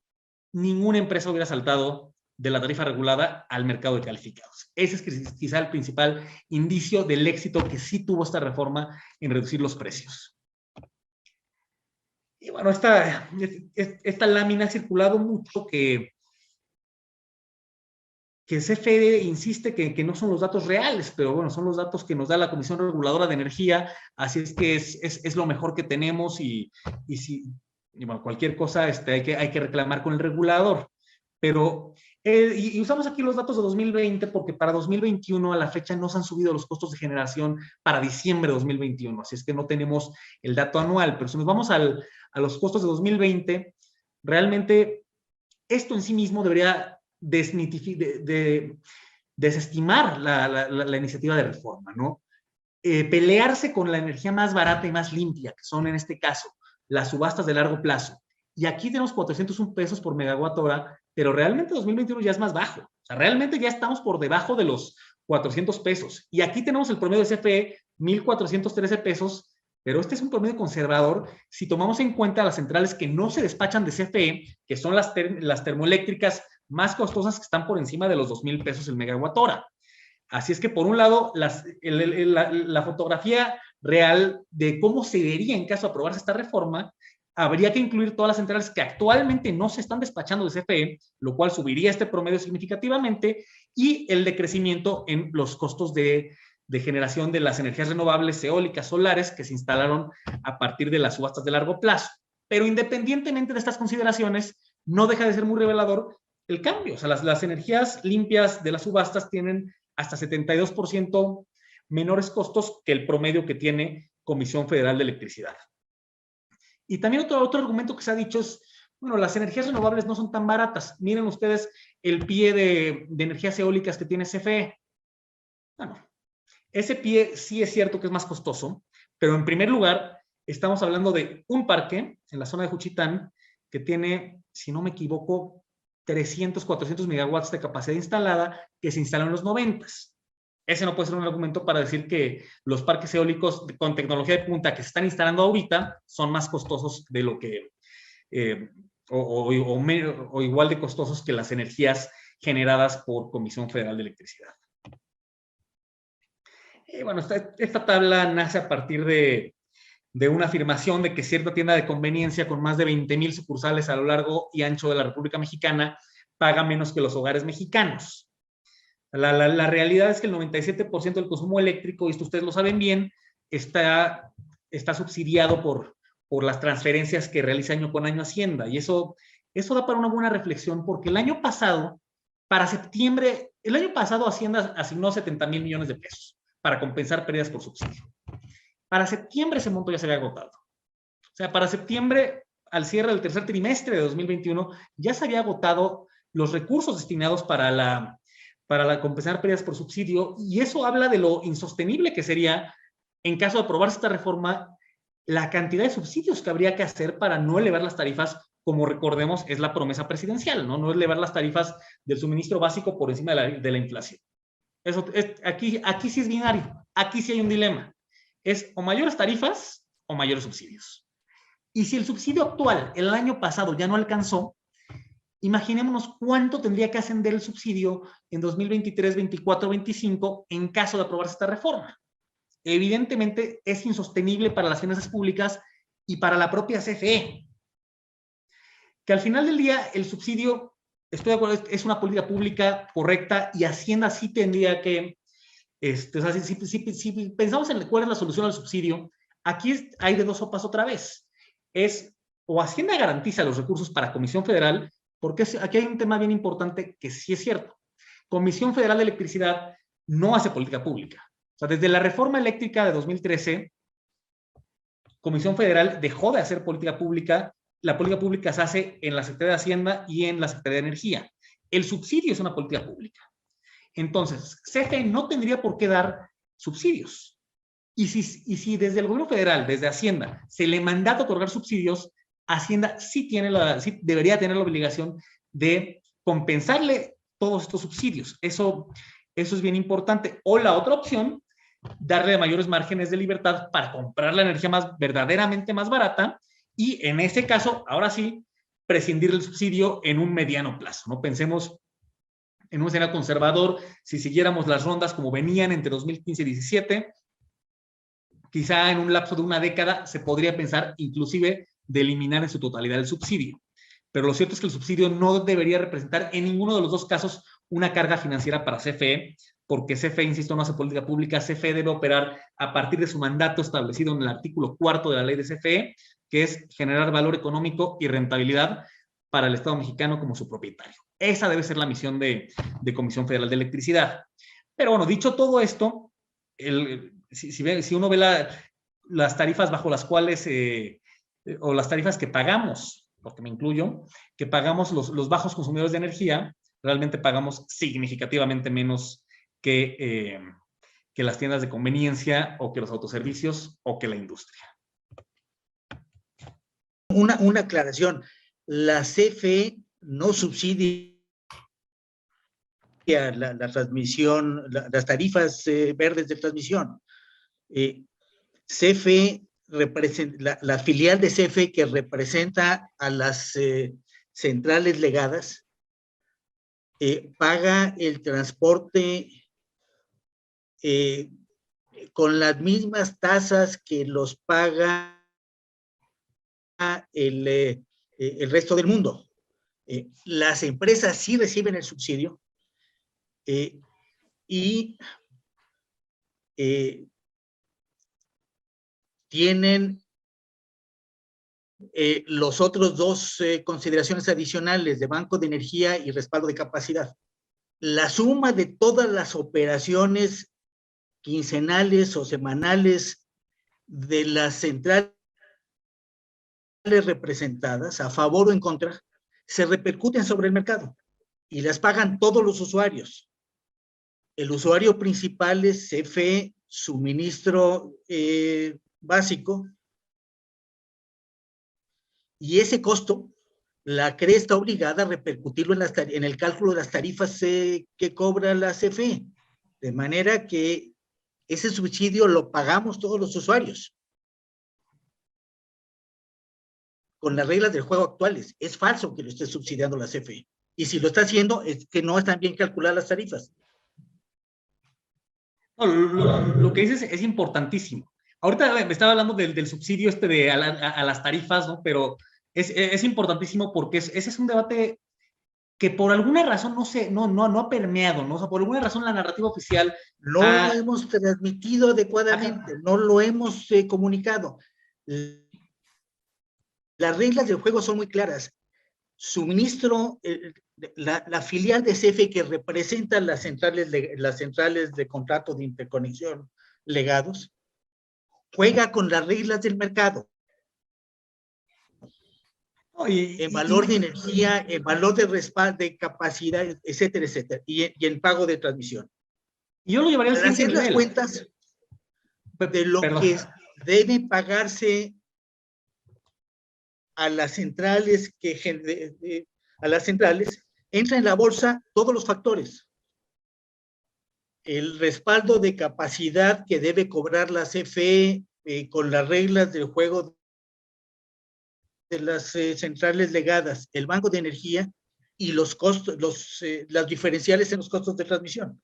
C: ninguna empresa hubiera saltado de la tarifa regulada al mercado de calificados. Ese es quizá el principal indicio del éxito que sí tuvo esta reforma en reducir los precios. Y bueno, esta lámina ha circulado mucho que CFE insiste que no son los datos reales, pero bueno, son los datos que nos da la Comisión Reguladora de Energía, así es que es lo mejor que tenemos y bueno, cualquier cosa hay que reclamar con el regulador. Pero, y usamos aquí los datos de 2020 porque para 2021 a la fecha no se han subido los costos de generación para diciembre de 2021, así es que no tenemos el dato anual, pero si nos vamos a los costos de 2020, realmente esto en sí mismo debería desestimar la iniciativa de reforma, ¿no? Pelearse con la energía más barata y más limpia, que son en este caso las subastas de largo plazo. Y aquí tenemos 401 pesos por megawatt hora, pero realmente 2021 ya es más bajo. O sea, realmente ya estamos por debajo de los 400 pesos. Y aquí tenemos el promedio de CFE, 1,413 pesos, pero este es un promedio conservador si tomamos en cuenta las centrales que no se despachan de CFE, que son las termoeléctricas más costosas que están por encima de los 2,000 pesos el megawatt hora. Así es que, por un lado, la fotografía real de cómo se vería en caso de aprobarse esta reforma, habría que incluir todas las centrales que actualmente no se están despachando de CFE, lo cual subiría este promedio significativamente, y el decrecimiento en los costos de generación de las energías renovables, eólicas, solares, que se instalaron a partir de las subastas de largo plazo. Pero independientemente de estas consideraciones, no deja de ser muy revelador el cambio. O sea, las energías limpias de las subastas tienen hasta 72% menores costos que el promedio que tiene Comisión Federal de Electricidad. Y también otro argumento que se ha dicho es, bueno, las energías renovables no son tan baratas. Miren ustedes el pie de energías eólicas que tiene CFE. Bueno, ese pie sí es cierto que es más costoso, Pero en primer lugar, estamos hablando de un parque en la zona de Juchitán que tiene, si no me equivoco, 300, 400 megawatts de capacidad instalada que se instaló en los 90s. Ese no puede ser un argumento para decir que los parques eólicos con tecnología de punta que se están instalando ahorita son más costosos de lo que, o igual de costosos que las energías generadas por Comisión Federal de Electricidad. Bueno, esta tabla nace a partir de una afirmación de que cierta tienda de conveniencia con más de 20,000 sucursales a lo largo y ancho de la República Mexicana paga menos que los hogares mexicanos. La realidad es que el 97% del consumo eléctrico, y esto ustedes lo saben bien, está subsidiado por las transferencias que realiza año con año Hacienda. Y eso da para una buena reflexión, porque el año pasado, para septiembre, Hacienda asignó 70,000 millones de pesos para compensar pérdidas por subsidio. Para septiembre ese monto ya se había agotado. O sea, para septiembre, al cierre del tercer trimestre de 2021, ya se había agotado los recursos destinados para compensar pérdidas por subsidio, y eso habla de lo insostenible que sería, en caso de aprobarse esta reforma, la cantidad de subsidios que habría que hacer para no elevar las tarifas, como recordemos es la promesa presidencial, ¿no? No elevar las tarifas del suministro básico por encima de la inflación. Aquí sí es binario, aquí sí hay un dilema. Es o mayores tarifas o mayores subsidios. Y si el subsidio actual, el año pasado, ya no alcanzó, imaginémonos cuánto tendría que ascender el subsidio en 2023, 24, 25 en caso de aprobarse esta reforma. Evidentemente es insostenible para las finanzas públicas y para la propia CFE. Que al final del día el subsidio, estoy de acuerdo, es una política pública correcta y Hacienda sí tendría que, o sea, si pensamos en cuál es la solución al subsidio, aquí hay de dos sopas otra vez. Es o Hacienda garantiza los recursos para Comisión Federal, porque aquí hay un tema bien importante que sí es cierto. Comisión Federal de Electricidad no hace política pública. O sea, desde la reforma eléctrica de 2013, Comisión Federal dejó de hacer política pública. La política pública se hace en la Secretaría de Hacienda y en la Secretaría de Energía. El subsidio es una política pública. Entonces, CFE no tendría por qué dar subsidios. Y si desde el gobierno federal, desde Hacienda, se le mandata otorgar subsidios, Hacienda sí debería tener la obligación de compensarle todos estos subsidios. Eso es bien importante. O la otra opción, darle mayores márgenes de libertad para comprar la energía verdaderamente más barata, y en ese caso, ahora sí, prescindir del subsidio en un mediano plazo. No pensemos en un escenario conservador. Si siguiéramos las rondas como venían entre 2015 y 2017, quizá en un lapso de una década se podría pensar inclusive de eliminar en su totalidad el subsidio. Pero lo cierto es que el subsidio no debería representar en ninguno de los dos casos una carga financiera para CFE, porque CFE, insisto, no hace política pública. CFE debe operar a partir de su mandato establecido en el artículo 4 de la ley de CFE, que es generar valor económico y rentabilidad para el Estado mexicano como su propietario. Esa debe ser la misión de Comisión Federal de Electricidad. Pero bueno, dicho todo esto, si uno ve las tarifas bajo las cuales, o las tarifas que pagamos, porque me incluyo, que pagamos los bajos consumidores de energía, realmente pagamos significativamente menos que las tiendas de conveniencia, o que los autoservicios, o que la industria.
E: Una aclaración, la CFE no subsidia la transmisión, las tarifas verdes de transmisión. CFE, la filial de CFE que representa a las centrales legadas, paga el transporte con las mismas tasas que los paga el resto del mundo. Las empresas sí reciben el subsidio y tienen los otros dos consideraciones adicionales de banco de energía y respaldo de capacidad. La suma de todas las operaciones quincenales o semanales de las centrales representadas, a favor o en contra, se repercuten sobre el mercado y las pagan todos los usuarios. El usuario principal es CFE, suministro básico, y ese costo, la CRE está obligada a repercutirlo en el cálculo de las tarifas que cobra la CFE, de manera que ese subsidio lo pagamos todos los usuarios, con las reglas del juego actuales. Es falso que lo esté subsidiando la CFE, y si lo está haciendo es que no están bien calculadas las tarifas.
C: No, lo que dices es importantísimo. Ahorita me estaba hablando del subsidio a las tarifas, ¿no? Pero es importantísimo porque ese es un debate que por alguna razón no ha permeado, ¿no? O sea, por alguna razón la narrativa oficial...
E: No lo hemos transmitido adecuadamente, no lo hemos comunicado. Las reglas del juego son muy claras. Suministro, la filial de CFE que representa las centrales de contrato de interconexión legados, juega con las reglas del mercado. En valor de energía, en valor de respaldo, de capacidad, etcétera, etcétera, y en pago de transmisión.
C: Y yo lo llevaría al siguiente
E: nivel. Hacer las cuentas de lo que debe pagarse a las centrales, entra en la bolsa todos los factores. El respaldo de capacidad que debe cobrar la CFE con las reglas del juego de las centrales legadas, el banco de energía y los costos, las diferenciales en los costos de transmisión.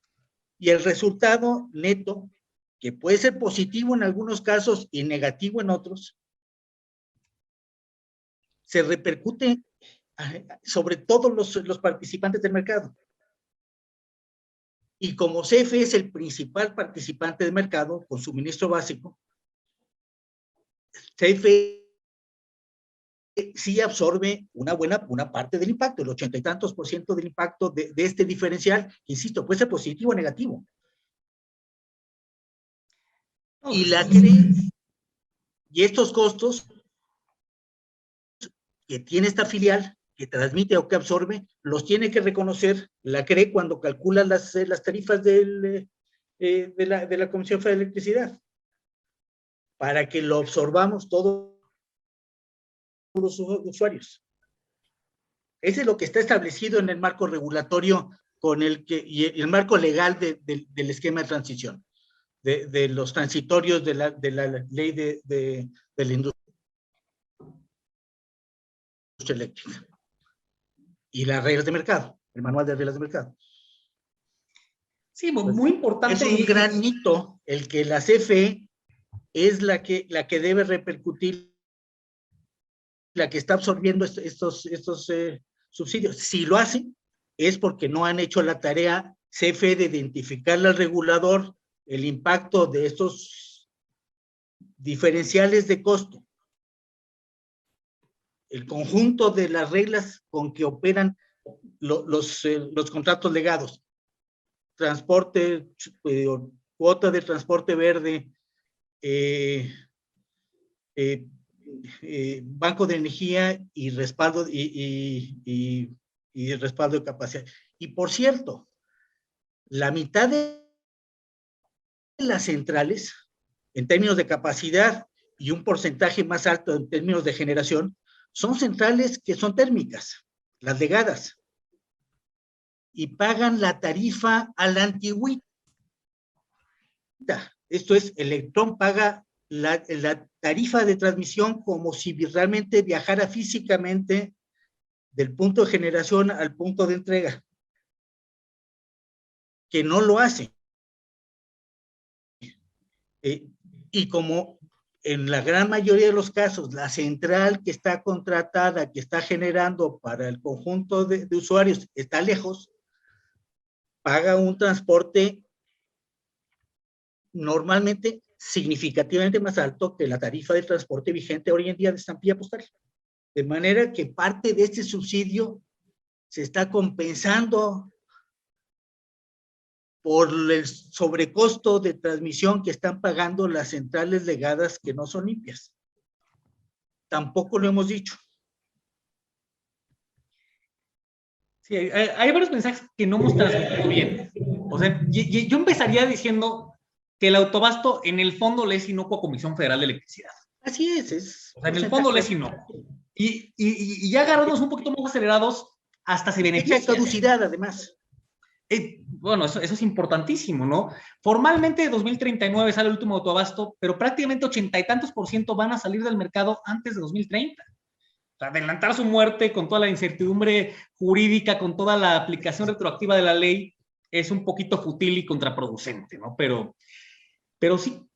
E: Y el resultado neto, que puede ser positivo en algunos casos y negativo en otros, se repercute sobre todos los participantes del mercado. Y como CFE es el principal participante del mercado con suministro básico, CFE sí absorbe una parte del impacto, el 80 y tantos % del impacto de este diferencial, insisto, puede ser positivo o negativo. Y estos costos que tiene esta filial, que transmite o que absorbe, los tiene que reconocer la CRE cuando calcula las tarifas de la Comisión Federal de Electricidad, para que lo absorbamos todos los usuarios. Ese es lo que está establecido en el marco regulatorio y el marco legal del esquema de transición, de los transitorios de la ley de la industria eléctrica y las reglas de mercado, el manual de reglas de mercado.
C: Sí, muy importante.
E: Es un gran mito el que la CFE es la que debe repercutir, la que está absorbiendo estos subsidios. Si lo hacen, es porque no han hecho la tarea CFE de identificarle al regulador el impacto de estos diferenciales de costo, el conjunto de las reglas con que operan los contratos legados, transporte, cuota de transporte verde, banco de energía y respaldo y respaldo de capacidad. Y por cierto, la mitad de las centrales, en términos de capacidad y un porcentaje más alto en términos de generación, son centrales que son térmicas, las legadas, y pagan la tarifa a la antigüita. Esto es, Electron paga la tarifa de transmisión como si realmente viajara físicamente del punto de generación al punto de entrega, que no lo hace. Y como en la gran mayoría de los casos, la central que está contratada, que está generando para el conjunto de usuarios, está lejos, paga un transporte normalmente significativamente más alto que la tarifa de transporte vigente hoy en día de estampilla postal. De manera que parte de este subsidio se está compensando por el sobrecosto de transmisión que están pagando las centrales legadas que no son limpias. Tampoco lo hemos dicho.
C: Sí, hay varios mensajes que no hemos transmitido bien. O sea, yo empezaría diciendo, que el autoabasto en el fondo le es inocuo a Comisión Federal de Electricidad.
E: Así es.
C: O sea, en el fondo le es inocuo. Y ya agarrarnos un poquito más acelerados, hasta se beneficia.
E: Fecha de caducidad, además.
C: Bueno, eso es importantísimo, ¿no? Formalmente 2039 sale el último autoabasto, pero prácticamente 80 y tantos % van a salir del mercado antes de 2030. O sea, adelantar su muerte con toda la incertidumbre jurídica, con toda la aplicación retroactiva de la ley, es un poquito fútil y contraproducente, ¿no? Pero sí,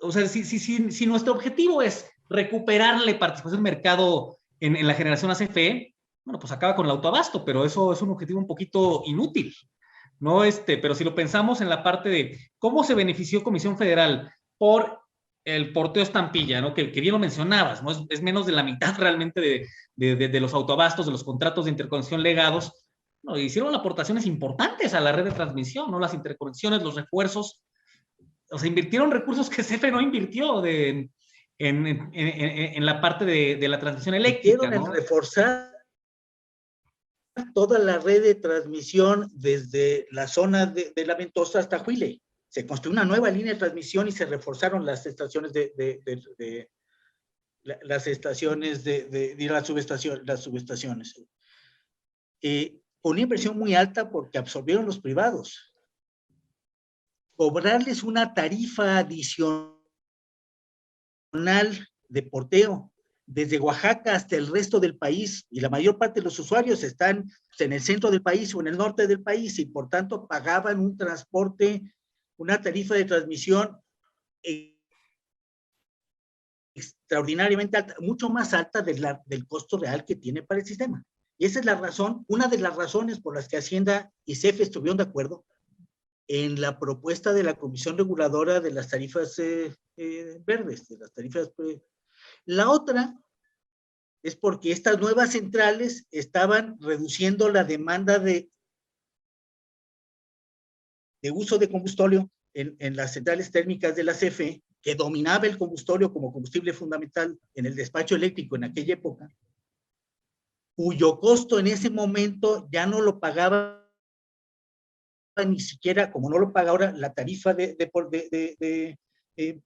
C: o sea, si nuestro objetivo es recuperarle participación del mercado en la generación a CFE, bueno, pues acaba con el autoabasto, pero eso es un objetivo un poquito inútil, ¿no? Pero si lo pensamos en la parte de cómo se benefició Comisión Federal por el porteo estampilla, ¿no? Que bien lo mencionabas, ¿no? Es menos de la mitad realmente de los autoabastos, de los contratos de interconexión legados, ¿no? Hicieron aportaciones importantes a la red de transmisión, ¿no? Las interconexiones, los refuerzos, o sea, invirtieron recursos que CFE no invirtió en la parte de la transmisión eléctrica, ¿no?
E: En reforzar toda la red de transmisión desde la zona de La Ventosa hasta Huile. Se construyó una nueva línea de transmisión y se reforzaron las estaciones las subestaciones. Con una inversión muy alta porque absorbieron los privados. Cobrarles una tarifa adicional de porteo desde Oaxaca hasta el resto del país, y la mayor parte de los usuarios están en el centro del país o en el norte del país, y por tanto pagaban un transporte, una tarifa de transmisión extraordinariamente alta, mucho más alta del costo real que tiene para el sistema. Y esa es la razón, una de las razones por las que Hacienda y CFE estuvieron de acuerdo en la propuesta de la Comisión Reguladora de las tarifas verdes, de las tarifas. La otra es porque estas nuevas centrales estaban reduciendo la demanda de uso de combustible en las centrales térmicas de la CFE, que dominaba el combustible como combustible fundamental en el despacho eléctrico en aquella época, cuyo costo en ese momento ya no lo pagaba ni siquiera, como no lo paga ahora, la tarifa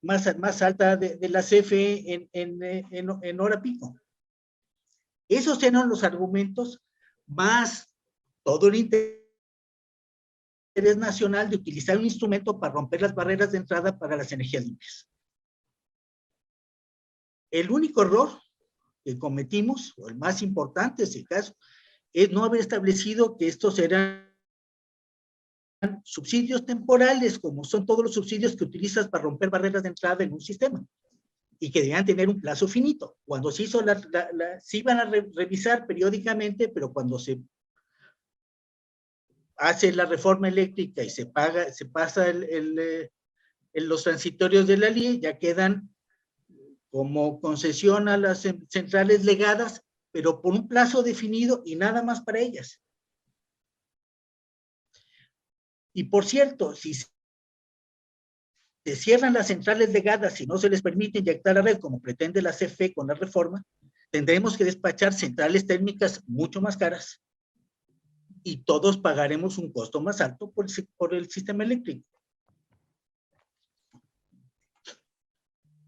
E: más alta de la CFE en hora pico. Esos eran los argumentos, más todo el interés nacional de utilizar un instrumento para romper las barreras de entrada para las energías limpias. El único error que cometimos, o el más importante en ese caso, es no haber establecido que estos eran subsidios temporales, como son todos los subsidios que utilizas para romper barreras de entrada en un sistema, y que debían tener un plazo finito. Cuando se hizo se iban a revisar periódicamente, pero cuando se hace la reforma eléctrica y se pasa los transitorios de la ley, ya quedan como concesión a las centrales legadas, pero por un plazo definido y nada más para ellas. Y por cierto, si se cierran las centrales legadas y no se les permite inyectar la red como pretende la CFE con la reforma, tendremos que despachar centrales térmicas mucho más caras y todos pagaremos un costo más alto por el sistema eléctrico.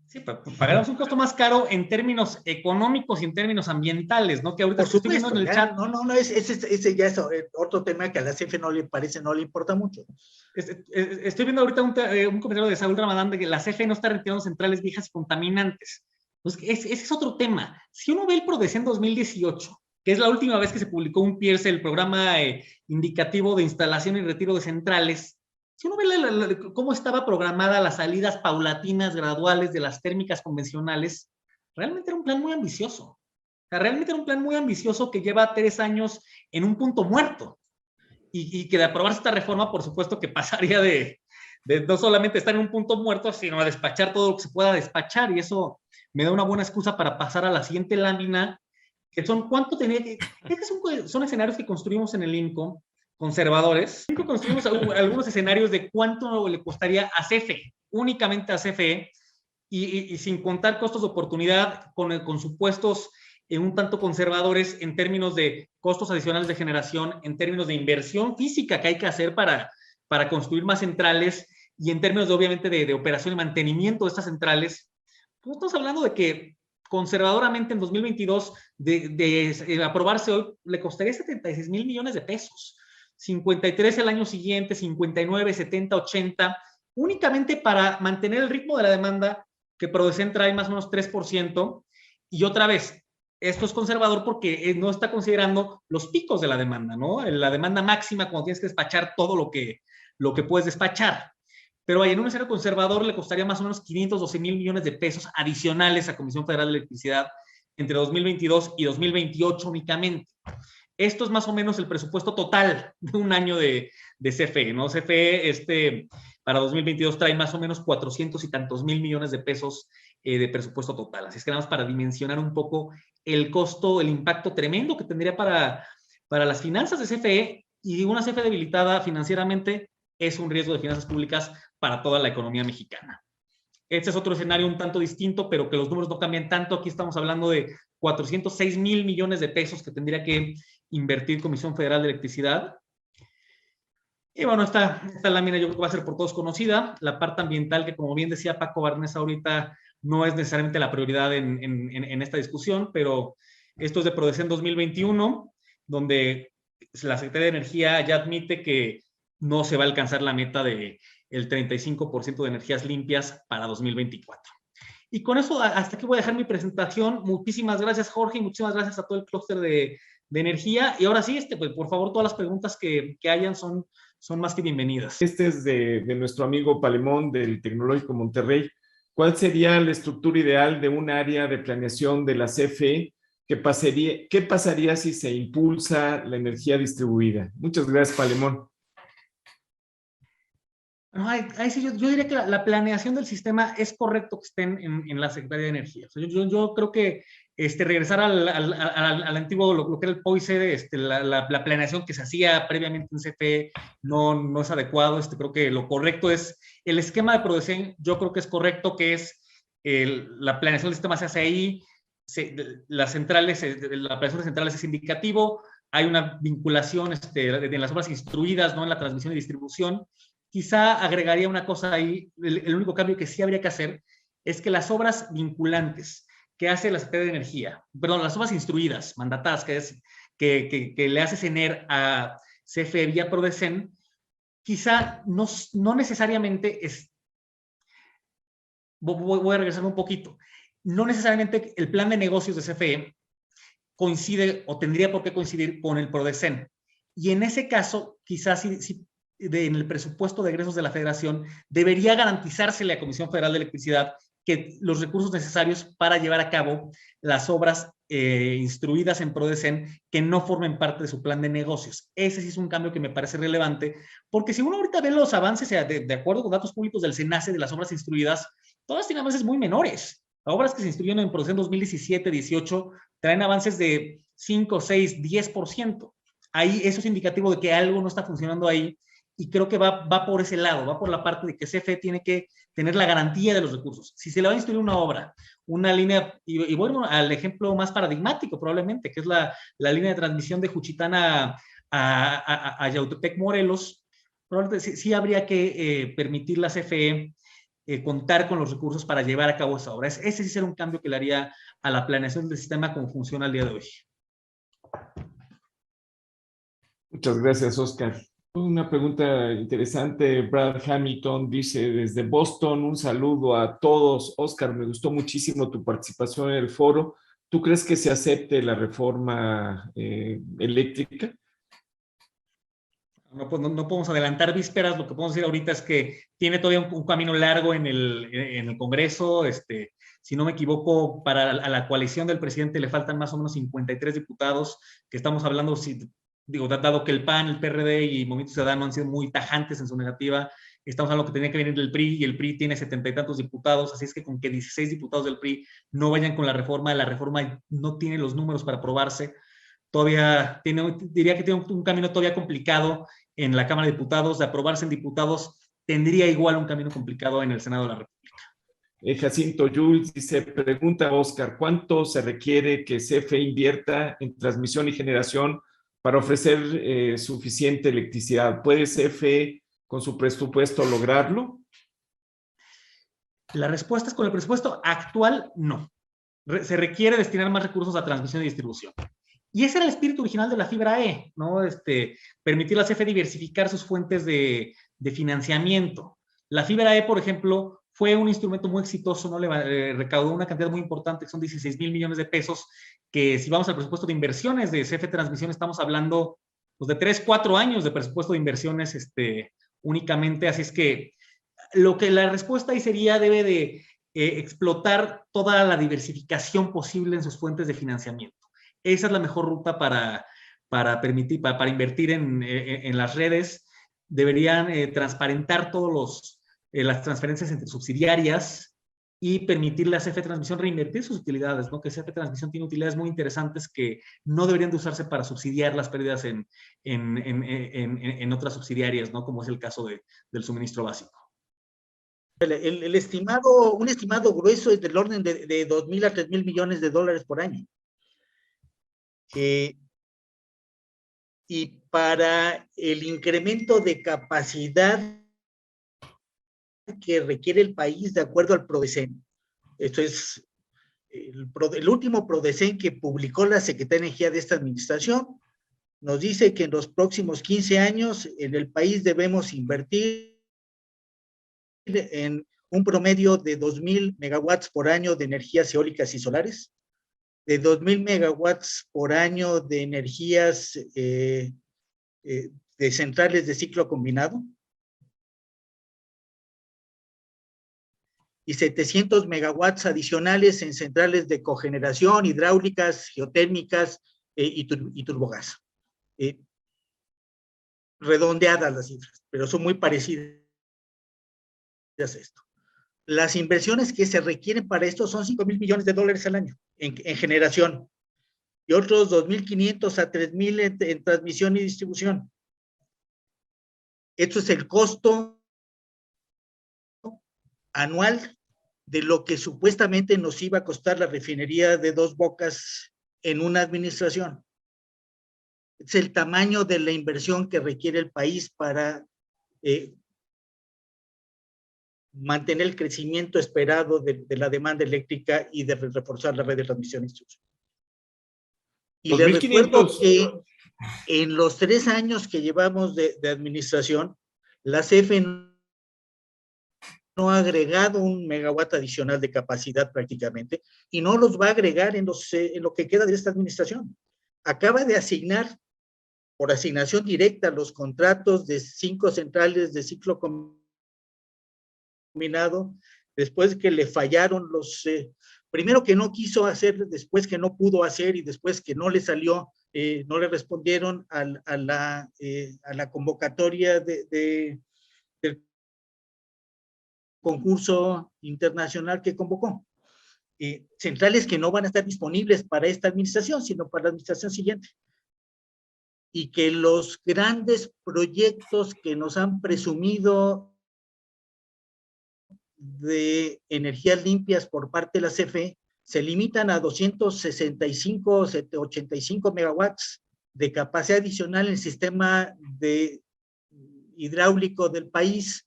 C: Sí, pagaremos un costo más caro en términos económicos y en términos ambientales, ¿no? Que ahorita
E: por supuesto,
C: estoy viendo en el chat.
E: No, ese ya es otro tema que a la CFE no le importa mucho.
C: Estoy viendo ahorita un comentario de Saúl Ramadán de que la CFE no está retirando centrales viejas y contaminantes. Pues ese es otro tema. Si uno ve el PRODECEN 2018, que es la última vez que se publicó un PIRCE, el programa indicativo de instalación y retiro de centrales, si uno ve cómo estaba programada las salidas paulatinas, graduales de las térmicas convencionales, realmente era un plan muy ambicioso. O sea, realmente era un plan muy ambicioso que lleva 3 años en un punto muerto. Y que de aprobarse esta reforma, por supuesto que pasaría de no solamente estar en un punto muerto, sino a despachar todo lo que se pueda despachar. Y eso me da una buena excusa para pasar a la siguiente lámina, que son cuánto tenía que... Son escenarios que construimos en el INCO, conservadores. Construimos algunos escenarios de cuánto le costaría a CFE, únicamente a CFE, y sin contar costos de oportunidad con supuestos un tanto conservadores en términos de costos adicionales de generación, en términos de inversión física que hay que hacer para construir más centrales y en términos de, obviamente, de operación y mantenimiento de estas centrales, pues estamos hablando de que conservadoramente en 2022, de aprobarse hoy, le costaría 76,000 millones de pesos. 53 el año siguiente, 59, 70, 80, únicamente para mantener el ritmo de la demanda que Prodecen trae más o menos 3%. Y otra vez, esto es conservador porque no está considerando los picos de la demanda, ¿no? La demanda máxima cuando tienes que despachar todo lo que puedes despachar. Pero en un escenario conservador le costaría más o menos 512,000 millones de pesos adicionales a Comisión Federal de Electricidad entre 2022 y 2028 únicamente. Esto es más o menos el presupuesto total de un año de CFE, ¿no? CFE para 2022 trae más o menos 400 y tantos mil millones de pesos de presupuesto total. Así es que nada más para dimensionar un poco el costo, el impacto tremendo que tendría para las finanzas de CFE, y una CFE debilitada financieramente es un riesgo de finanzas públicas para toda la economía mexicana. Este es otro escenario un tanto distinto, pero que los números no cambian tanto. Aquí estamos hablando de 406,000 millones de pesos que tendría que invertir Comisión Federal de Electricidad. Y bueno, esta lámina yo creo que va a ser por todos conocida. La parte ambiental, que como bien decía Paco Barnés ahorita, no es necesariamente la prioridad en esta discusión, pero esto es de Prodecen 2021, donde la Secretaría de Energía ya admite que no se va a alcanzar la meta de el 35% de energías limpias para 2024. Y con eso, hasta aquí voy a dejar mi presentación. Muchísimas gracias, Jorge, y muchísimas gracias a todo el clúster de energía. Y ahora sí, pues, por favor, todas las preguntas que hayan son más que bienvenidas.
A: Este es de nuestro amigo Palemón, del Tecnológico Monterrey. ¿Cuál sería la estructura ideal de un área de planeación de la CFE? ¿Qué pasaría si se impulsa la energía distribuida? Muchas gracias, Palemón.
C: No, ahí sí, yo diría que la planeación del sistema es correcto que estén en la Secretaría de Energía. O sea, yo creo que regresar al antiguo, lo que era el POICE, la planeación que se hacía previamente en CFE no es adecuado. Creo que lo correcto es el esquema de Prodecen. Yo creo que es correcto que es la planeación del sistema se hace ahí. La planeación de centrales es indicativo. Hay una vinculación en las obras instruidas, ¿no? En la transmisión y distribución. Quizá agregaría una cosa ahí, el único cambio que sí habría que hacer es que las obras vinculantes que hace la Secretaría de Energía, perdón, las obras instruidas, mandatadas, que le hace CENER a CFE vía Prodecen, quizá no necesariamente voy a regresar un poquito, no necesariamente el plan de negocios de CFE coincide o tendría por qué coincidir con el Prodecen. Y en ese caso, quizás sí en el presupuesto de egresos de la Federación, debería garantizársele a Comisión Federal de Electricidad que los recursos necesarios para llevar a cabo las obras instruidas en Prodecen que no formen parte de su plan de negocios. Ese sí es un cambio que me parece relevante, porque si uno ahorita ve los avances, de acuerdo con datos públicos del SENACE de las obras instruidas, todas tienen avances muy menores. Las obras que se instruyeron en Prodecen 2017-18 traen avances de 5, 6, 10%. Ahí eso es indicativo de que algo no está funcionando ahí. Y creo que va por ese lado, va por la parte de que CFE tiene que tener la garantía de los recursos. Si se le va a instruir una obra, una línea, y bueno, al ejemplo más paradigmático probablemente, que es la línea de transmisión de Juchitán a Yautepec, Morelos, probablemente sí habría que permitir la CFE contar con los recursos para llevar a cabo esa obra. Ese sí será un cambio que le haría a la planeación del sistema como funciona al día de hoy.
A: Muchas gracias, Oscar. Una pregunta interesante. Brad Hamilton dice desde Boston, un saludo a todos. Oscar, me gustó muchísimo tu participación en el foro. ¿Tú crees que se acepte la reforma eléctrica?
C: No podemos adelantar vísperas. Lo que podemos decir ahorita es que tiene todavía un camino largo en el Congreso. Si no me equivoco, a la coalición del presidente le faltan más o menos 53 diputados, que estamos hablando, dado que el PAN, el PRD y Movimiento Ciudadano han sido muy tajantes en su negativa, estamos hablando que tenía que venir del PRI, y el PRI tiene 70 y tantos diputados, así es que con que 16 diputados del PRI no vayan con la reforma no tiene los números para aprobarse. Todavía diría que tiene un camino todavía complicado en la Cámara de Diputados. De aprobarse en diputados, tendría igual un camino complicado en el Senado de la República.
A: Jacinto Jules dice, pregunta Oscar, ¿cuánto se requiere que CFE invierta en transmisión y generación para ofrecer suficiente electricidad? ¿Puede CFE con su presupuesto lograrlo?
C: La respuesta es: con el presupuesto actual, no. Se requiere destinar más recursos a transmisión y distribución. Y ese era el espíritu original de la fibra E, ¿no? Permitir a la CFE diversificar sus fuentes de financiamiento. La fibra E, por ejemplo, fue un instrumento muy exitoso, ¿no? Recaudó una cantidad muy importante, que son 16,000 millones de pesos, que si vamos al presupuesto de inversiones de CFE Transmisión, estamos hablando pues, de 3, 4 años de presupuesto de inversiones únicamente. Así es que lo que la respuesta ahí sería: debe de explotar toda la diversificación posible en sus fuentes de financiamiento. Esa es la mejor ruta para invertir en las redes. Deberían transparentar todas las transferencias entre subsidiarias y permitirle a CFE Transmisión reinvertir sus utilidades, ¿no? Que CFE Transmisión tiene utilidades muy interesantes que no deberían de usarse para subsidiar las pérdidas en otras subsidiarias, ¿no? Como es el caso del suministro básico.
E: Un estimado grueso es del orden de 2,000 a 3,000 millones de dólares por año. Y para el incremento de capacidad que requiere el país de acuerdo al PRODECEN, esto es el último PRODECEN que publicó la Secretaría de Energía de esta administración, nos dice que en los próximos 15 años en el país debemos invertir en un promedio de 2,000 megawatts por año de energías eólicas y solares, de 2,000 megawatts por año de energías de centrales de ciclo combinado, y 700 megawatts adicionales en centrales de cogeneración, hidráulicas, geotérmicas y turbogás. Redondeadas las cifras, pero son muy parecidas a esto. Las inversiones que se requieren para esto son 5,000 millones de dólares al año en generación y otros 2,500 a 3,000 en transmisión y distribución. Esto es el costo anual de lo que supuestamente nos iba a costar la refinería de Dos Bocas en una administración. Es el tamaño de la inversión que requiere el país para mantener el crecimiento esperado de la demanda eléctrica y de reforzar la red de transmisión y distribución. Y les recuerdo que en los 3 años que llevamos de administración, la CFE no ha agregado un megawatt adicional de capacidad prácticamente, y no los va a agregar en lo que queda de esta administración. Acaba de asignar, por asignación directa, los contratos de 5 centrales de ciclo combinado, después que le fallaron primero que no quiso hacer, después que no pudo hacer y después que no le salió, no le respondieron a la convocatoria del concurso internacional que convocó. Centrales que no van a estar disponibles para esta administración, sino para la administración siguiente. Y que los grandes proyectos que nos han presumido de energías limpias por parte de la CFE se limitan a 265, 85 megawatts de capacidad adicional en el sistema hidráulico del país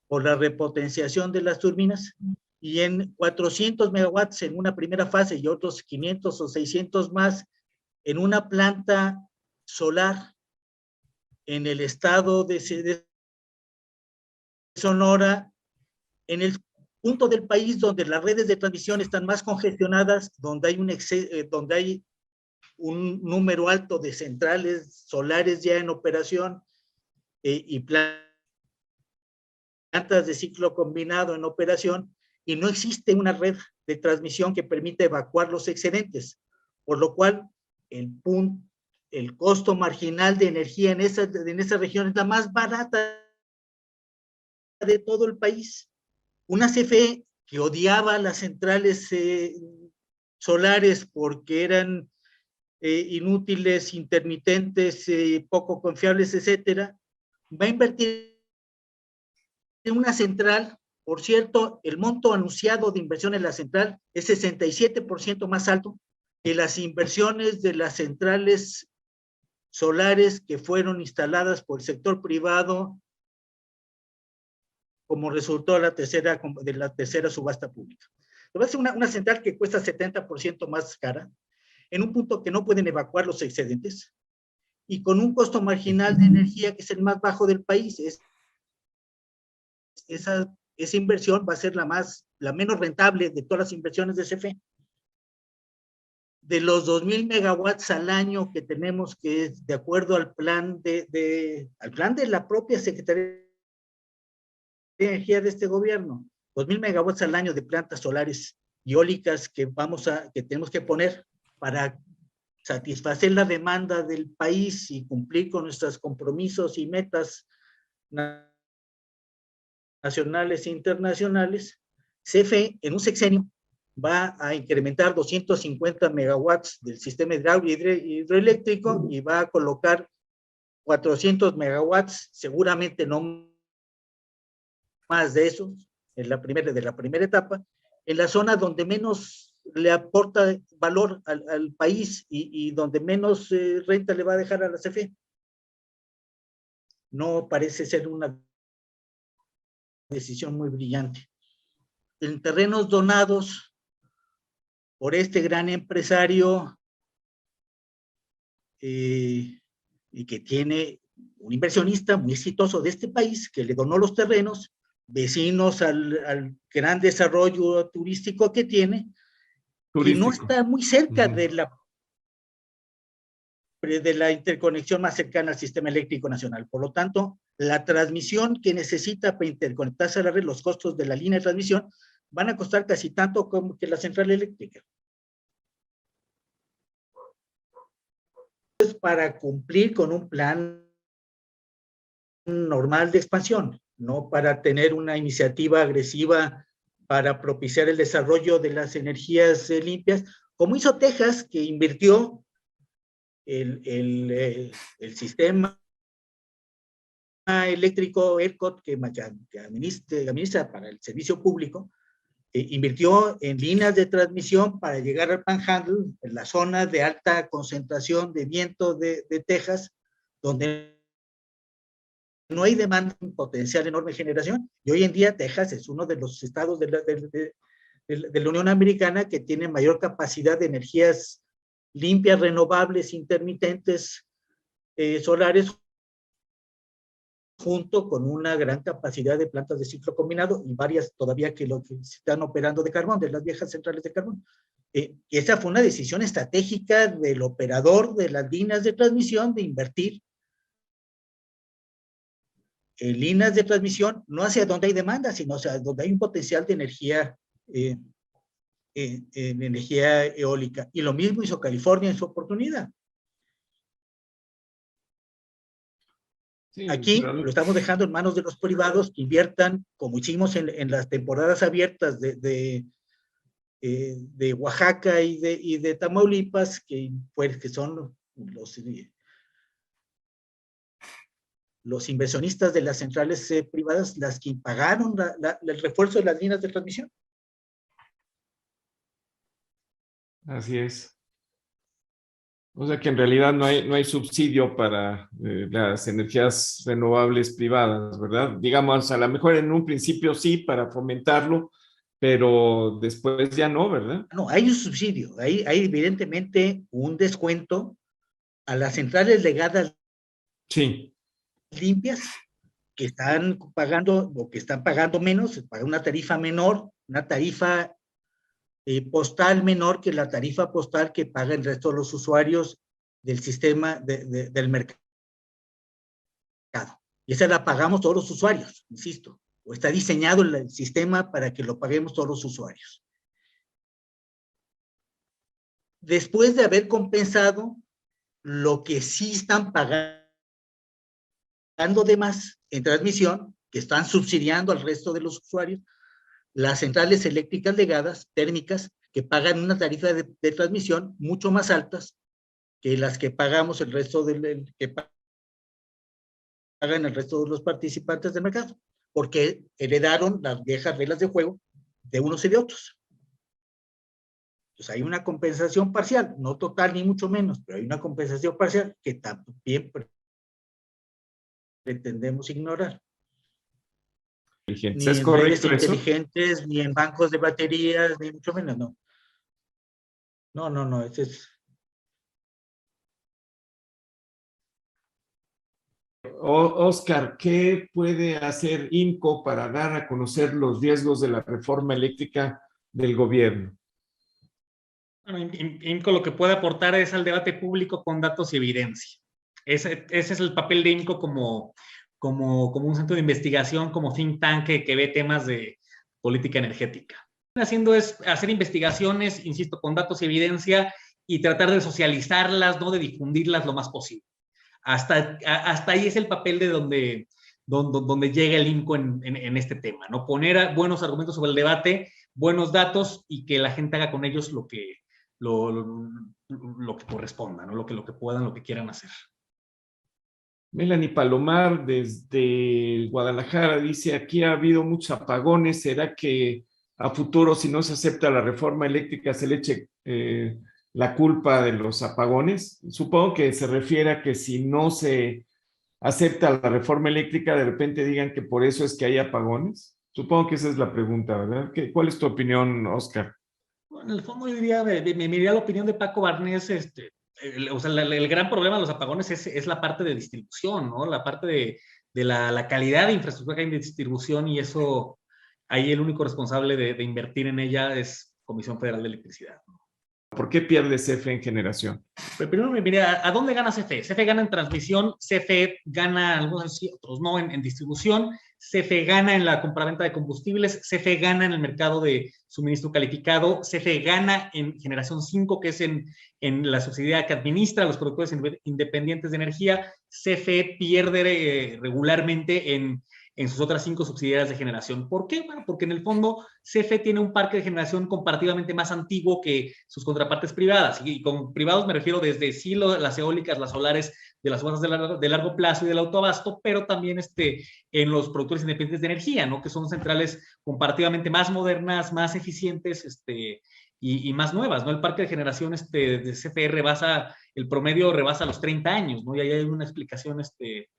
E: por la repotenciación de las turbinas, y en 400 megawatts en una primera fase y otros 500 o 600 más en una planta solar en el estado de Sonora, en el punto del país donde las redes de transmisión están más congestionadas, donde hay un número alto de centrales solares ya en operación y plantas de ciclo combinado en operación, y no existe una red de transmisión que permita evacuar los excedentes, por lo cual el costo marginal de energía en esa región es la más barata de todo el país. Una CFE que odiaba las centrales solares porque eran inútiles, intermitentes, poco confiables, etcétera, va a invertir en una central. Por cierto, el monto anunciado de inversión en la central es 67% más alto que las inversiones de las centrales solares que fueron instaladas por el sector privado como resultado de la tercera subasta pública. Va a ser una central que cuesta 70% más cara, en un punto que no pueden evacuar los excedentes, y con un costo marginal de energía que es el más bajo del país. Esa inversión va a ser la menos rentable de todas las inversiones de CFE. De los 2,000 megawatts al año que tenemos, que es de acuerdo al plan de la propia Secretaría de Energía de este gobierno, 2,000 megawatts al año de plantas solares y eólicas que tenemos que poner para satisfacer la demanda del país y cumplir con nuestros compromisos y metas nacionales e internacionales. CFE en un sexenio va a incrementar 250 megawatts del sistema hidroeléctrico y va a colocar 400 megawatts, seguramente no más de eso, de la primera etapa, en la zona donde menos le aporta valor al país y donde menos renta le va a dejar a la CFE. No parece ser una decisión muy brillante. En terrenos donados por este gran empresario y que tiene un inversionista muy exitoso de este país que le donó los terrenos, vecinos al gran desarrollo turístico que tiene, y no está muy cerca de la interconexión más cercana al sistema eléctrico nacional. Por lo tanto, la transmisión que necesita para interconectarse a la red, los costos de la línea de transmisión, van a costar casi tanto como que la central eléctrica. Para cumplir con un plan normal de expansión, no para tener una iniciativa agresiva para propiciar el desarrollo de las energías limpias, como hizo Texas, que invirtió el sistema eléctrico ERCOT que administra para el servicio público, invirtió en líneas de transmisión para llegar al Panhandle, en la zona de alta concentración de viento de Texas, donde no hay demanda en potencial enorme generación, y hoy en día Texas es uno de los estados de la Unión Americana que tiene mayor capacidad de energías limpias, renovables, intermitentes, solares, junto con una gran capacidad de plantas de ciclo combinado y varias todavía que están operando de carbón, de las viejas centrales de carbón. Esa fue una decisión estratégica del operador de las líneas de transmisión de invertir en líneas de transmisión, no hacia donde hay demanda, sino hacia donde hay un potencial de energía, energía eólica. Y lo mismo hizo California en su oportunidad. Sí, aquí lo estamos dejando en manos de los privados que inviertan, como hicimos en las temporadas abiertas de Oaxaca y de Tamaulipas, que son los inversionistas de las centrales privadas las que pagaron el refuerzo de las líneas de transmisión.
A: Así es. O sea que en realidad no hay subsidio para las energías renovables privadas, ¿verdad? Digamos, a lo mejor en un principio sí, para fomentarlo, pero después ya no, ¿verdad?
E: No, hay un subsidio, hay evidentemente un descuento a las centrales legadas
A: sí.
E: limpias que están pagando o que están pagando menos, pagan una tarifa menor, una tarifa postal menor que la tarifa postal que paga el resto de los usuarios del sistema del mercado. Y esa la pagamos todos los usuarios, insisto, o está diseñado el sistema para que lo paguemos todos los usuarios. Después de haber compensado lo que sí están pagando de más en transmisión, que están subsidiando al resto de los usuarios, las centrales eléctricas legadas, térmicas, que pagan una tarifa de transmisión mucho más altas que las que pagamos el resto que pagan el resto de los participantes del mercado, porque heredaron las viejas reglas de juego de unos y de otros. Entonces hay una compensación parcial, no total ni mucho menos, pero hay una compensación parcial que también pretendemos ignorar.
A: inteligentes.
E: Ni
A: ¿Es
E: en redes
A: correcto eso?
E: inteligentes, ni en bancos de baterías, ni mucho menos, no. No, ese es...
A: Oscar, ¿qué puede hacer INCO para dar a conocer los riesgos de la reforma eléctrica del gobierno?
C: Bueno, IMCO lo que puede aportar es al debate público con datos y evidencia. Ese es el papel de IMCO como un centro de investigación, como think tank que ve temas de política energética. Lo que haciendo es hacer investigaciones, insisto, con datos y evidencia y tratar de socializarlas, ¿no? De difundirlas lo más posible. Hasta ahí es el papel de donde llega el IMCO en este tema, ¿no? Poner buenos argumentos sobre el debate, buenos datos y que la gente haga con ellos lo que corresponda, ¿no? Lo que puedan, lo que quieran hacer.
A: Melanie Palomar desde Guadalajara dice, aquí ha habido muchos apagones, ¿será que a futuro si no se acepta la reforma eléctrica se le eche la culpa de los apagones? Supongo que se refiere a que si no se acepta la reforma eléctrica, de repente digan que por eso es que hay apagones. Supongo que esa es la pregunta, ¿verdad? ¿Cuál es tu opinión, Oscar?
C: En el fondo yo diría, me diría la opinión de Paco Barnés, o sea, el gran problema de los apagones es la parte de distribución, ¿no? La parte de la calidad de infraestructura que hay de distribución y eso, ahí el único responsable de invertir en ella es Comisión Federal de Electricidad, ¿no?
A: ¿Por qué pierde CFE en generación?
C: Pero primero me mira, ¿a dónde gana CFE? CFE gana en transmisión, CFE gana, algunos sí, otros no, en distribución, CFE gana en la compraventa de combustibles, CFE gana en el mercado de suministro calificado, CFE gana en generación 5, que es en la subsidiaria que administra a los productores independientes de energía, CFE pierde regularmente en sus otras 5 subsidiarias de generación. ¿Por qué? Bueno, porque en el fondo CFE tiene un parque de generación comparativamente más antiguo que sus contrapartes privadas. Y con privados me refiero desde sí las eólicas, las solares, de las zonas de largo plazo y del autoabasto, pero también en los productores independientes de energía, ¿no? Que son centrales comparativamente más modernas, más eficientes y más nuevas, ¿no? El parque de generación de CFE el promedio rebasa los 30 años, ¿no? Y ahí hay una explicación explico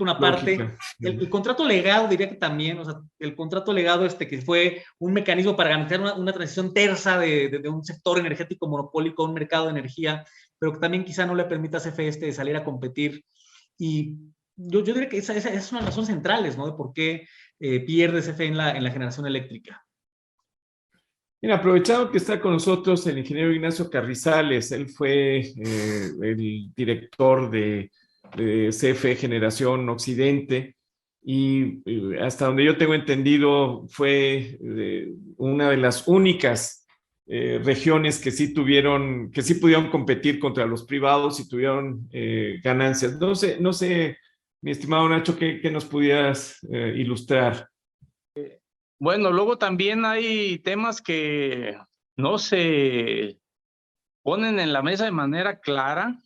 C: una parte. El contrato legado, diría que también, o sea, el contrato legado que fue un mecanismo para garantizar una transición tersa de un sector energético monopólico a un mercado de energía, pero que también quizá no le permita a CFE salir a competir. Y yo diría que esa es una de las razones centrales, ¿no? De por qué pierde CFE en la generación eléctrica.
A: Mira, aprovechado que está con nosotros el ingeniero Ignacio Carrizales, él fue el director de CFE Generación Occidente y hasta donde yo tengo entendido fue una de las únicas regiones que sí pudieron competir contra los privados y tuvieron ganancias. No sé, mi estimado Nacho, ¿qué nos pudieras ilustrar?
F: Bueno, luego también hay temas que no se ponen en la mesa de manera clara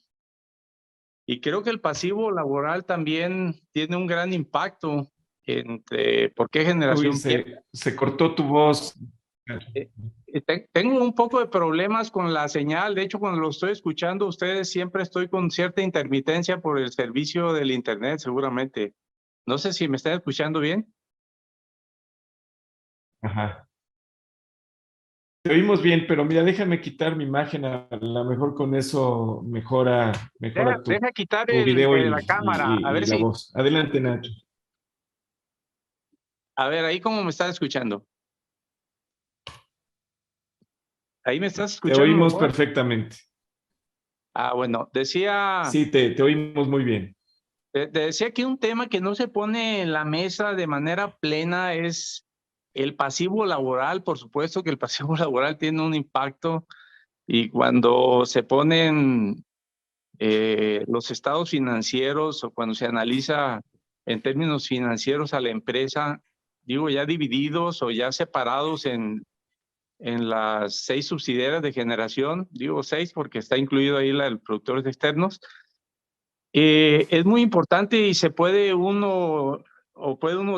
F: y creo que el pasivo laboral también tiene un gran impacto entre por qué generación.
A: Uy, se cortó tu voz.
F: Tengo un poco de problemas con la señal, de hecho cuando lo estoy escuchando ustedes siempre estoy con cierta intermitencia por el servicio del internet seguramente. No sé si me están escuchando bien.
A: Ajá. Te oímos bien, pero mira, déjame quitar mi imagen, a lo mejor con eso mejora
F: Deja quitar
A: tu video
F: la cámara, a ver
A: y la
F: si...
A: voz. Adelante, Nacho.
F: A ver, ahí cómo me están escuchando. ¿Ahí me estás escuchando?
A: Te oímos
F: mejor?
A: Perfectamente.
F: Ah, bueno, decía...
A: Sí, te oímos muy bien.
F: Te decía que un tema que no se pone en la mesa de manera plena es el pasivo laboral. Por supuesto que el pasivo laboral tiene un impacto y cuando se ponen los estados financieros o cuando se analiza en términos financieros a la empresa, digo ya divididos o ya separados en las 6 subsidiarias de generación, digo 6 porque está incluido ahí la de productores externos. Es muy importante y puede uno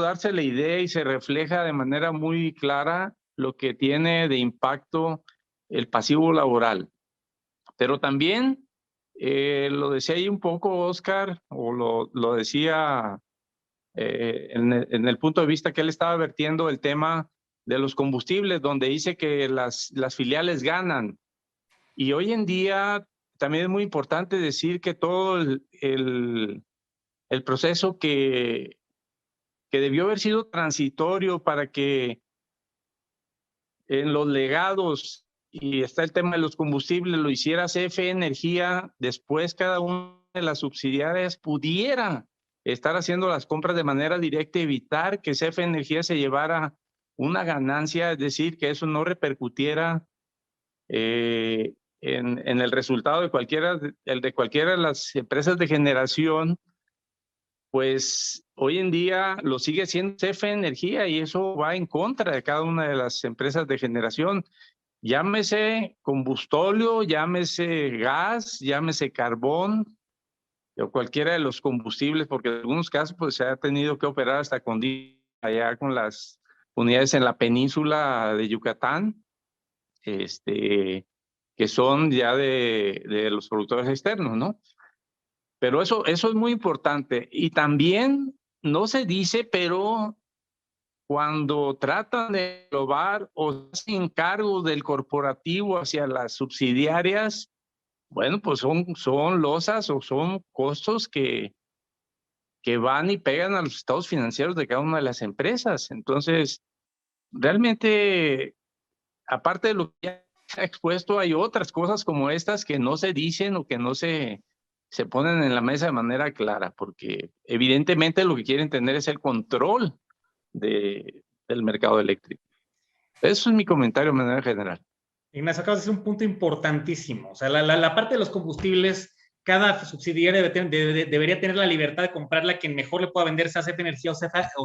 F: darse la idea y se refleja de manera muy clara lo que tiene de impacto el pasivo laboral. Pero también, lo decía ahí un poco Oscar, o lo decía en el punto de vista que él estaba vertiendo el tema de los combustibles, donde dice que las filiales ganan. Y hoy en día también es muy importante decir que todo el proceso que debió haber sido transitorio para que en los legados, y está el tema de los combustibles, lo hiciera CFE Energía, después cada una de las subsidiarias pudiera estar haciendo las compras de manera directa y evitar que CFE Energía se llevara una ganancia, es decir, que eso no repercutiera en el resultado de cualquiera de las empresas de generación. Pues hoy en día lo sigue siendo CFE Energía y eso va en contra de cada una de las empresas de generación. Llámese combustóleo, llámese gas, llámese carbón o cualquiera de los combustibles, porque en algunos casos pues, se ha tenido que operar hasta con allá con las unidades en la península de Yucatán, que son ya de los productores externos, ¿no? Pero eso es muy importante. Y también no se dice, pero cuando tratan de englobar o se hacen cargo del corporativo hacia las subsidiarias, bueno, pues son losas o son costos que van y pegan a los estados financieros de cada una de las empresas. Entonces, realmente, aparte de lo que ya se ha expuesto, hay otras cosas como estas que no se dicen o que no se ponen en la mesa de manera clara, porque evidentemente lo que quieren tener es el control del mercado eléctrico. Eso es mi comentario de manera general.
C: Ignacio, acabas de decir un punto importantísimo. O sea, la parte de los combustibles, cada subsidiaria debería tener la libertad de comprarla a quien mejor le pueda vender, sea CFE Energía o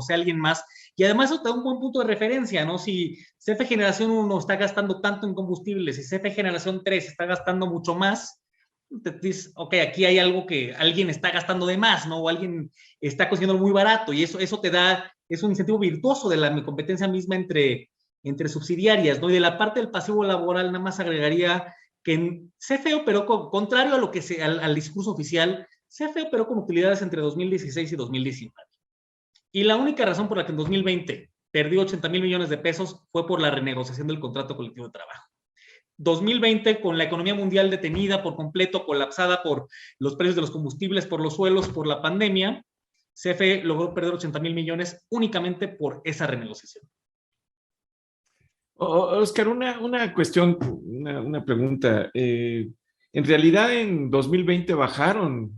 C: sea alguien más. Y además eso te da un buen punto de referencia, ¿no? Si CFE Generación 1 está gastando tanto en combustibles y CFE Generación 3 está gastando mucho más, te dices, ok, aquí hay algo que alguien está gastando de más, ¿no? O alguien está consiguiendo muy barato y eso te da, es un incentivo virtuoso de la competencia misma entre subsidiarias, ¿no? Y de la parte del pasivo laboral nada más agregaría que CFE operó contrario a lo que al discurso oficial, CFE operó con utilidades entre 2016 y 2019. Y la única razón por la que en 2020 perdió 80,000 millones de pesos fue por la renegociación del contrato colectivo de trabajo. 2020, con la economía mundial detenida por completo, colapsada por los precios de los combustibles, por los suelos, por la pandemia, CFE logró perder 80,000 millones únicamente por esa renegociación.
A: Oscar, una cuestión, una pregunta. En realidad en 2020 bajaron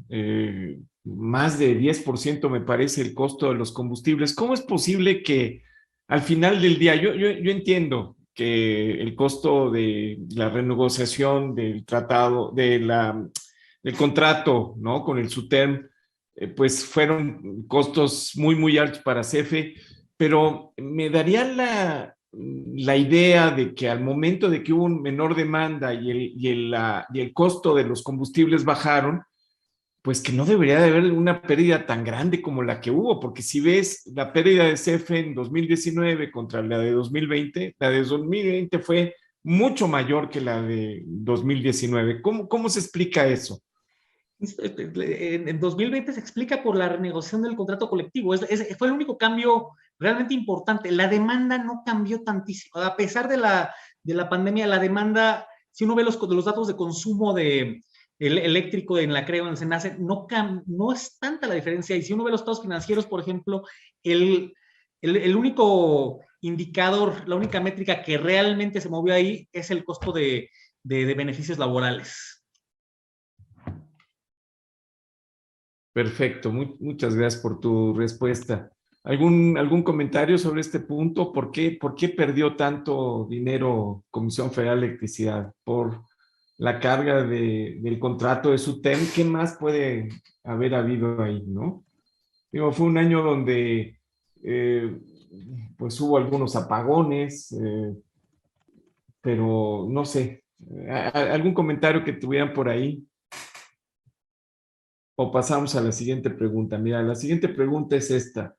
A: más de 10%, me parece, el costo de los combustibles. ¿Cómo es posible que al final del día, yo entiendo que el costo de la renegociación del tratado, del contrato, ¿no? Con el SUTERM, pues fueron costos muy, muy altos para CFE, pero me daría la idea de que al momento de que hubo una menor demanda y el costo de los combustibles bajaron, pues que no debería de haber una pérdida tan grande como la que hubo, porque si ves la pérdida de CFE en 2019 contra la de 2020, la de 2020 fue mucho mayor que la de 2019. ¿Cómo se explica eso?
C: En 2020 se explica por la renegociación del contrato colectivo. Fue el único cambio realmente importante. La demanda no cambió tantísimo. A pesar de la pandemia, la demanda, si uno ve los datos de consumo eléctrico en la CREO, en el SENACE, no es tanta la diferencia. Y si uno ve los estados financieros, por ejemplo, el único indicador, la única métrica que realmente se movió ahí es el costo de beneficios laborales.
A: Perfecto, muchas gracias por tu respuesta. ¿Algún comentario sobre este punto? ¿Por qué perdió tanto dinero Comisión Federal de Electricidad? ¿Por la carga del contrato de SUTEM? ¿Qué más puede haber habido ahí, no? Digo, fue un año donde pues hubo algunos apagones, pero no sé. ¿Algún comentario que tuvieran por ahí? O pasamos a la siguiente pregunta. Mira, la siguiente pregunta es esta.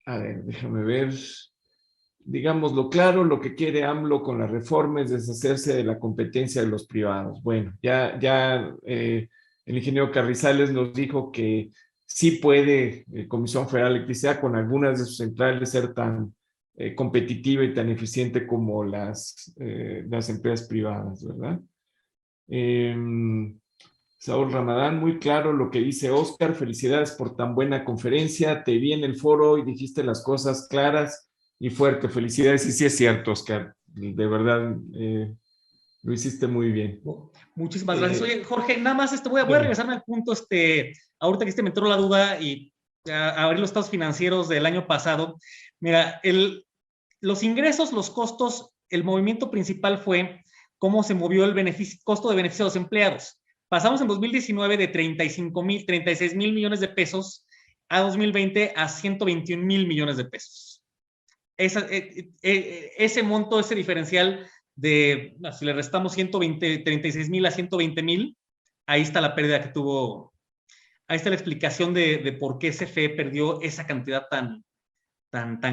A: A ver, déjame ver. Digámoslo claro, lo que quiere AMLO con la reforma es deshacerse de la competencia de los privados. Bueno, ya el ingeniero Carrizales nos dijo que sí puede Comisión Federal de Electricidad con algunas de sus centrales ser tan competitiva y tan eficiente como las empresas privadas, ¿verdad? Saúl Ramadán, muy claro lo que dice Oscar, felicidades por tan buena conferencia, te vi en el foro y dijiste las cosas claras y fuerte, felicidades, y sí es cierto, Oscar, de verdad, lo hiciste muy bien.
C: Muchísimas gracias. Oye, Jorge, nada más voy a regresarme al punto, ahorita que me entró la duda y a abrir los estados financieros del año pasado. Mira, los ingresos, los costos, el movimiento principal fue cómo se movió el costo de beneficio de los empleados. Pasamos en 2019 de 36 mil millones de pesos a 2020 a 121 mil millones de pesos. Ese monto, ese diferencial si le restamos 36 mil a 120 mil, ahí está la pérdida que tuvo, ahí está la explicación de por qué CFE perdió esa cantidad tan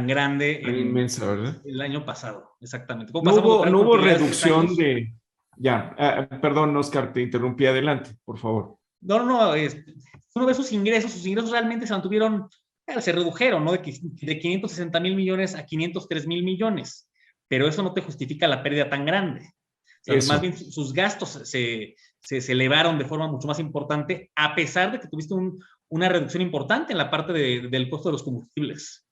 C: grande
A: inmensa, ¿verdad?
C: El año pasado, exactamente.
A: No hubo reducción de... Ya, perdón, Oscar, te interrumpí, adelante, por favor.
C: No, uno ve sus ingresos realmente se mantuvieron, se redujeron, ¿no? De 560 mil millones a 503 mil millones, pero eso no te justifica la pérdida tan grande. O sea, más bien sus gastos se elevaron de forma mucho más importante, a pesar de que tuviste una reducción importante en la parte del costo de los combustibles.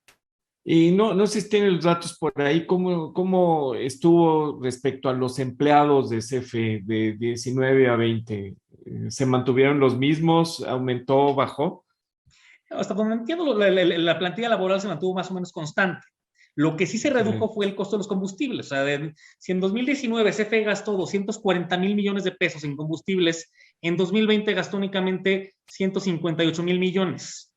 A: Y no sé si tienen los datos por ahí, ¿cómo estuvo respecto a los empleados de CFE de 19 a 20? ¿Se mantuvieron los mismos? ¿Aumentó? ¿Bajó?
C: Hasta donde entiendo, la plantilla laboral se mantuvo más o menos constante. Lo que sí se redujo fue el costo de los combustibles. O sea, si en 2019 CFE gastó 240 mil millones de pesos en combustibles, en 2020 gastó únicamente 158 mil millones.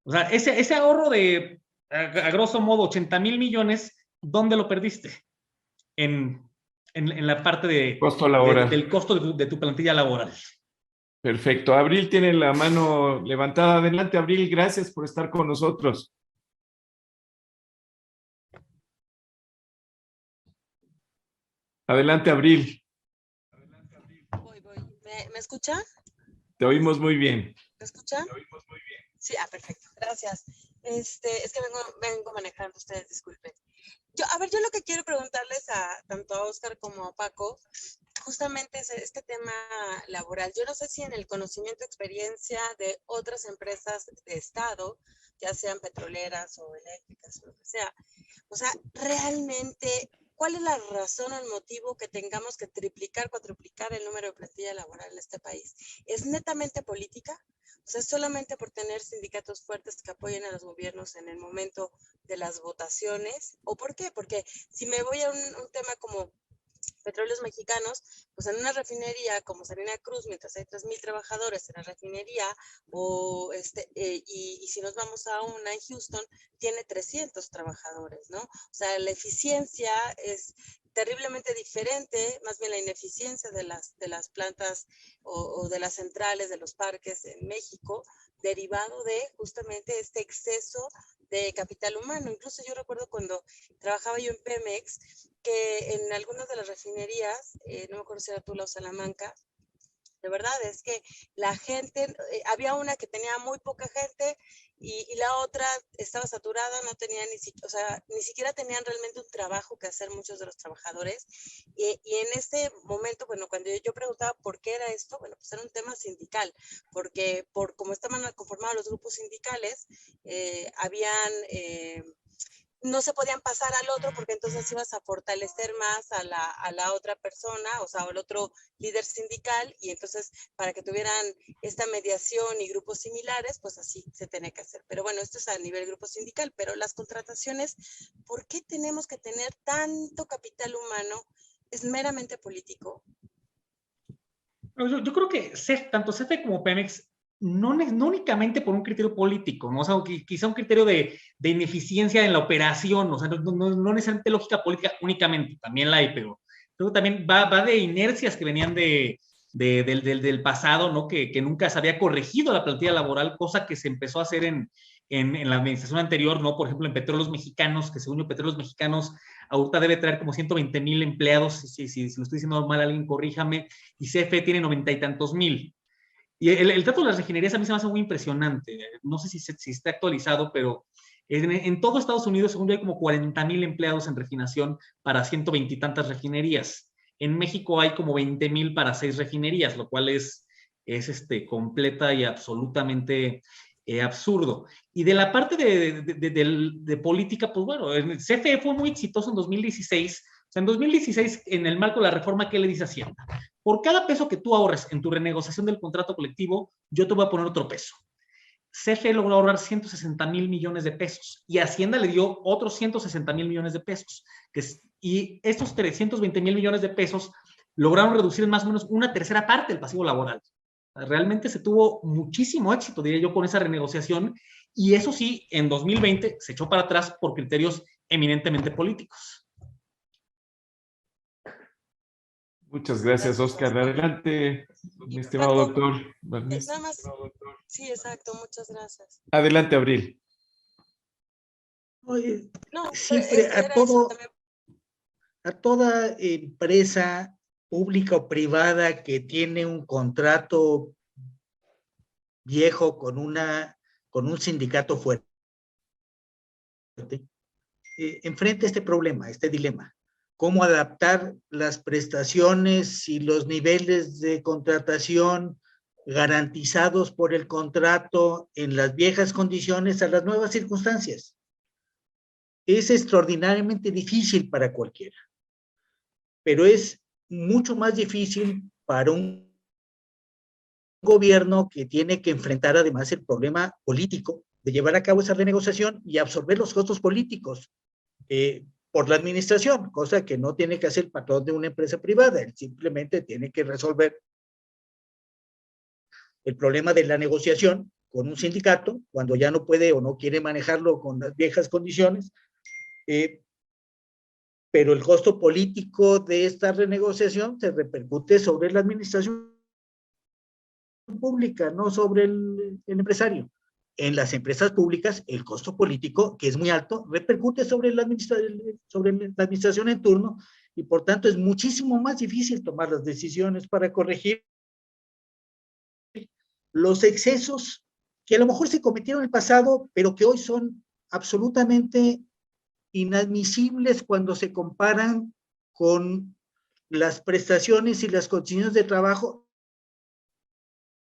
C: O sea, ese ahorro de, a grosso modo, 80 mil millones, ¿dónde lo perdiste? En la parte
A: costo laboral.
C: del costo de tu plantilla laboral.
A: Perfecto. Abril tiene la mano levantada. Adelante, Abril. Gracias por estar con nosotros. Adelante, Abril.
G: Voy. ¿Me escucha?
A: Te oímos muy bien.
G: ¿Me escucha?
A: Te oímos muy bien.
G: Sí, perfecto. Gracias. Es que vengo manejando, ustedes disculpen. Yo lo que quiero preguntarles tanto a Oscar como a Paco, justamente es este tema laboral. Yo no sé si en el conocimiento, experiencia de otras empresas de Estado, ya sean petroleras o eléctricas o lo que sea, o sea, realmente, ¿cuál es la razón o el motivo que tengamos que triplicar, cuatriplicar el número de plantilla laboral en este país? ¿Es netamente política? O sea, ¿es solamente por tener sindicatos fuertes que apoyen a los gobiernos en el momento de las votaciones? ¿O por qué? Porque si me voy a un tema como Petróleos Mexicanos, pues en una refinería como Salina Cruz, mientras hay 3,000 trabajadores en la refinería, y si nos vamos a una en Houston, tiene 300 trabajadores, ¿no? O sea, la eficiencia es terriblemente diferente, más bien la ineficiencia de las plantas o de las centrales de los parques en México, derivado de justamente este exceso de capital humano. Incluso yo recuerdo cuando trabajaba yo en Pemex, que en algunas de las refinerías, no me acuerdo si era Tula o Salamanca, de verdad es que la gente, había una que tenía muy poca gente y la otra estaba saturada, no tenía ni siquiera tenían realmente un trabajo que hacer muchos de los trabajadores. Y en ese momento, bueno, cuando yo preguntaba por qué era esto, bueno, pues era un tema sindical, porque por cómo estaban conformados los grupos sindicales, no se podían pasar al otro porque entonces ibas a fortalecer más a la otra persona, o sea, al otro líder sindical, y entonces para que tuvieran esta mediación y grupos similares, pues así se tenía que hacer. Pero bueno, esto es a nivel grupo sindical, pero las contrataciones, ¿por qué tenemos que tener tanto capital humano? ¿Es meramente político?
C: Yo creo que tanto CFE como Pemex, no únicamente por un criterio político, ¿no? O sea, quizá un criterio de ineficiencia en la operación, o sea, no necesariamente lógica política únicamente, también la hay, pero creo que también va de inercias que venían del pasado, ¿no? Que nunca se había corregido la plantilla laboral, cosa que se empezó a hacer en la administración anterior, ¿no? Por ejemplo, en Petróleos Mexicanos, que según yo, Petróleos Mexicanos ahorita debe traer como 120,000 empleados, si lo estoy diciendo mal, alguien corríjame, y CFE tiene 90 y tantos mil. Y el dato de las refinerías a mí se me hace muy impresionante. No sé si está actualizado, pero en todo Estados Unidos, según yo, hay como 40,000 empleados en refinación para 120 y tantas refinerías. En México hay como 20,000 para 6 refinerías, lo cual es completa y absolutamente absurdo. Y de la parte de política, pues bueno, el CFE fue muy exitoso en 2016. O sea, en 2016, en el marco de la reforma, ¿qué le dice Hacienda? Por cada peso que tú ahorres en tu renegociación del contrato colectivo, yo te voy a poner otro peso. CFE logró ahorrar 160,000 millones de pesos y Hacienda le dio otros 160,000 millones de pesos. Y estos 320,000 millones de pesos lograron reducir en más o menos una tercera parte del pasivo laboral. Realmente se tuvo muchísimo éxito, diría yo, con esa renegociación, y eso sí, en 2020 se echó para atrás por criterios eminentemente políticos.
A: Muchas gracias, Oscar. Adelante, mi estimado doctor.
G: Nada más. Sí, exacto, muchas gracias.
A: Adelante, Abril.
E: Oye,
G: No,
E: siempre a toda empresa pública o privada que tiene un contrato viejo con un sindicato fuerte, enfrenta este problema, este dilema. ¿Cómo adaptar las prestaciones y los niveles de contratación garantizados por el contrato en las viejas condiciones a las nuevas circunstancias? Es extraordinariamente difícil para cualquiera, pero es mucho más difícil para un gobierno que tiene que enfrentar además el problema político de llevar a cabo esa renegociación y absorber los costos políticos por la administración, cosa que no tiene que hacer el patrón de una empresa privada. Él simplemente tiene que resolver el problema de la negociación con un sindicato cuando ya no puede o no quiere manejarlo con las viejas condiciones, pero el costo político de esta renegociación se repercute sobre la administración pública, no sobre el empresario. En las empresas públicas, el costo político, que es muy alto, repercute sobre la administración en turno, y por tanto es muchísimo más difícil tomar las decisiones para corregir los excesos que a lo mejor se cometieron en el pasado, pero que hoy son absolutamente inadmisibles cuando se comparan con las prestaciones y las condiciones de trabajo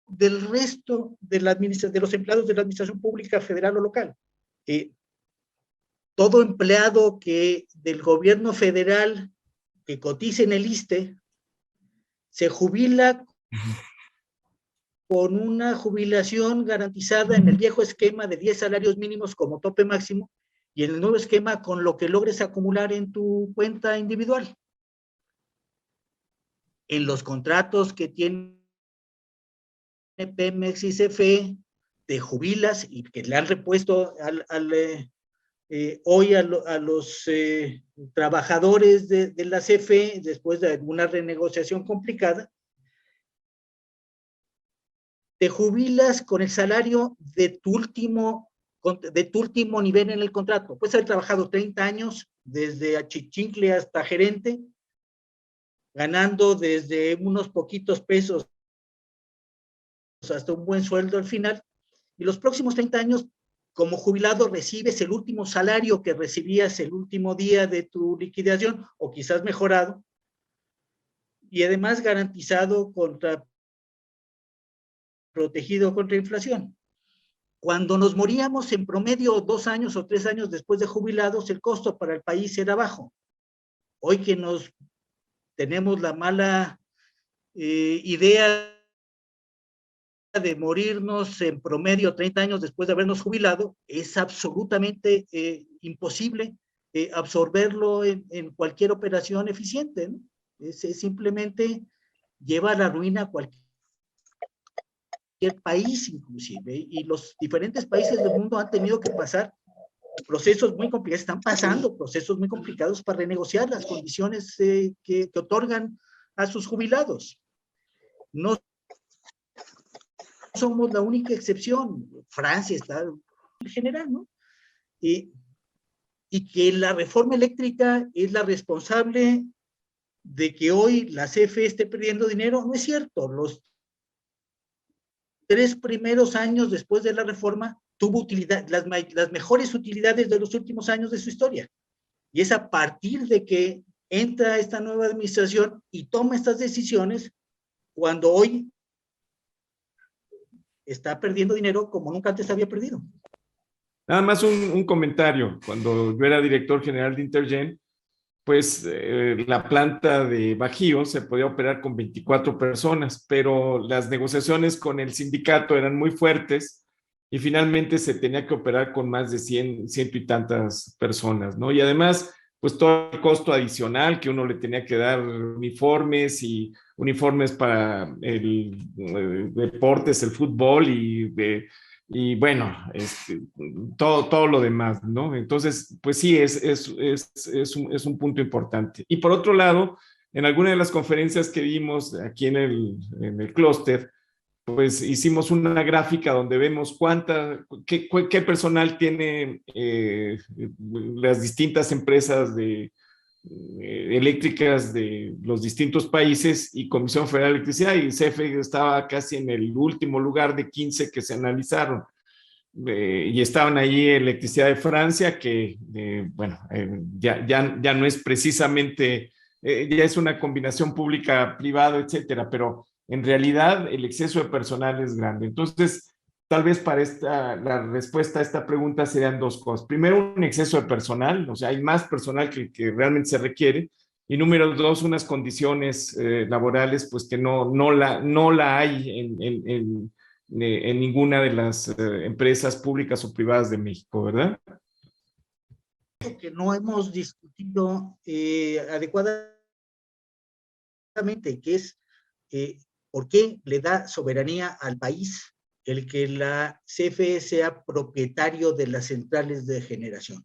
E: del resto de los empleados de la administración pública federal o local. Todo empleado del gobierno federal que cotice en el ISSSTE se jubila con una jubilación garantizada en el viejo esquema de 10 salarios mínimos como tope máximo, y en el nuevo esquema con lo que logres acumular en tu cuenta individual. En los contratos que tiene Pemex y CFE, te jubilas y que le han repuesto hoy a los trabajadores de la CFE después de una renegociación complicada, te jubilas con el salario de tu último nivel en el contrato. Puedes haber trabajado 30 años, desde achichincle hasta gerente, ganando desde unos poquitos pesos hasta un buen sueldo al final, y los próximos 30 años, como jubilado, recibes el último salario que recibías el último día de tu liquidación, o quizás mejorado, y además protegido contra inflación. Cuando nos moríamos en promedio 2 años o 3 años después de jubilados, el costo para el país era bajo. Hoy que tenemos la mala idea de morirnos en promedio 30 años después de habernos jubilado, es absolutamente imposible absorberlo en cualquier operación eficiente, ¿no? Es simplemente lleva a la ruina cualquier país inclusive, y los diferentes países del mundo han tenido que pasar procesos muy complicados, están pasando procesos muy complicados para renegociar las condiciones que otorgan a sus jubilados. No somos la única excepción. Francia está en general, ¿no? Y que la reforma eléctrica es la responsable de que hoy la CFE esté perdiendo dinero, no es cierto. Los 3 primeros años después de la reforma tuvo utilidad, las mejores utilidades de los últimos años de su historia. Y es a partir de que entra esta nueva administración y toma estas decisiones cuando hoy está perdiendo dinero como nunca antes había perdido.
A: Nada más un comentario. Cuando yo era director general de Intergen, pues la planta de Bajío se podía operar con 24 personas, pero las negociaciones con el sindicato eran muy fuertes y finalmente se tenía que operar con más de 100 y tantas personas, ¿no? Y además, pues todo el costo adicional que uno le tenía que dar, uniformes para el deportes, el fútbol y bueno, todo lo demás, ¿no? Entonces, pues sí, es un punto importante. Y por otro lado, en alguna de las conferencias que dimos aquí en el clúster, pues hicimos una gráfica donde vemos qué personal tiene las distintas empresas eléctricas de los distintos países y Comisión Federal de Electricidad, y CFE estaba casi en el último lugar de 15 que se analizaron. Y estaban ahí Electricidad de Francia, que bueno, ya no es precisamente, ya es una combinación pública-privado, etcétera, pero en realidad el exceso de personal es grande. Entonces, tal vez la respuesta a esta pregunta serían dos cosas. Primero, un exceso de personal, o sea, hay más personal que realmente se requiere. Y número dos, unas condiciones laborales, pues que no la hay en ninguna de las empresas públicas o privadas de México, ¿verdad?
E: Que no hemos discutido adecuadamente, que es por qué le da soberanía al país el que la CFE sea propietario de las centrales de generación.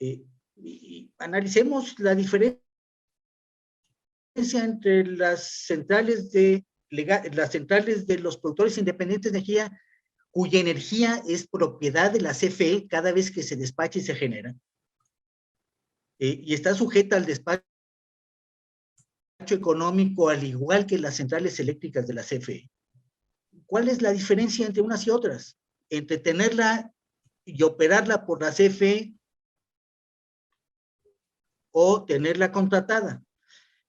E: Y analicemos la diferencia entre las centrales de los productores independientes de energía, cuya energía es propiedad de la CFE cada vez que se despacha y se genera, y está sujeta al despacho económico al igual que las centrales eléctricas de la CFE. ¿Cuál es la diferencia entre unas y otras? Entre tenerla y operarla por la CFE o tenerla contratada.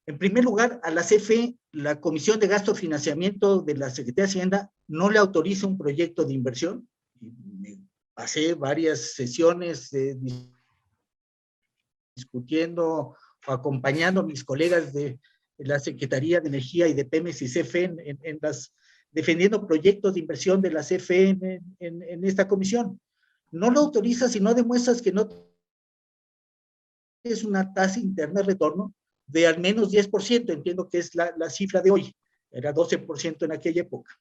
E: En primer lugar, a la CFE, la Comisión de Gasto y Financiamiento de la Secretaría de Hacienda no le autoriza un proyecto de inversión. Pasé varias sesiones discutiendo o acompañando a mis colegas de la Secretaría de Energía y de Pemex y CFE defendiendo proyectos de inversión de la CFE en esta comisión. No lo autoriza si no demuestras que no es una tasa interna de retorno de al menos 10%, entiendo que es la cifra de hoy, era 12% en aquella época.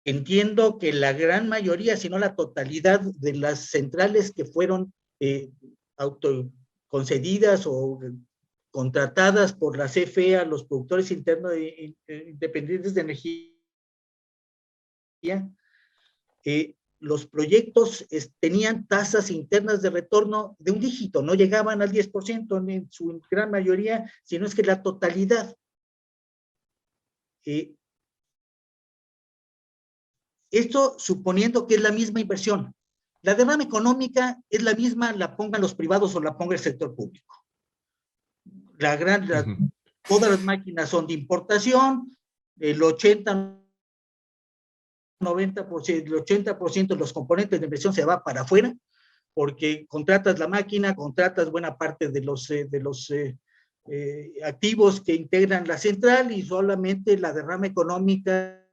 E: Entiendo que la gran mayoría, si no la totalidad de las centrales que fueron autoconcedidas o contratadas por la CFE a los productores internos independientes de energía, los proyectos tenían tasas internas de retorno de un dígito, no llegaban al 10% en su gran mayoría, sino es que la totalidad. Esto suponiendo que es la misma inversión. La derrama económica es la misma, la pongan los privados o la ponga el sector público. Todas las máquinas son de importación, el 80% de los componentes de inversión se va para afuera, porque contratas la máquina, contratas buena parte de los activos que integran la central y solamente la derrama económica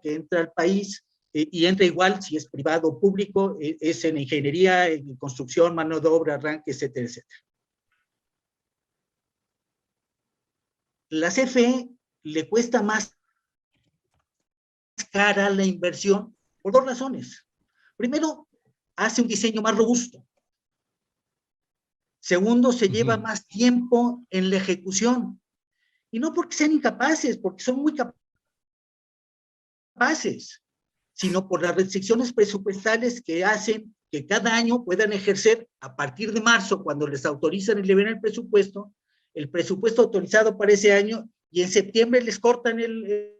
E: que entra al país, y entra igual si es privado o público, es en ingeniería, en construcción, mano de obra, arranque, etcétera, etcétera. La CFE le cuesta más cara la inversión por dos razones. Primero, hace un diseño más robusto. Segundo, se lleva más tiempo en la ejecución. Y no porque sean incapaces, porque son muy capaces, sino por las restricciones presupuestales que hacen que cada año puedan ejercer a partir de marzo, cuando les autorizan y le ven el presupuesto autorizado para ese año, y en septiembre les cortan el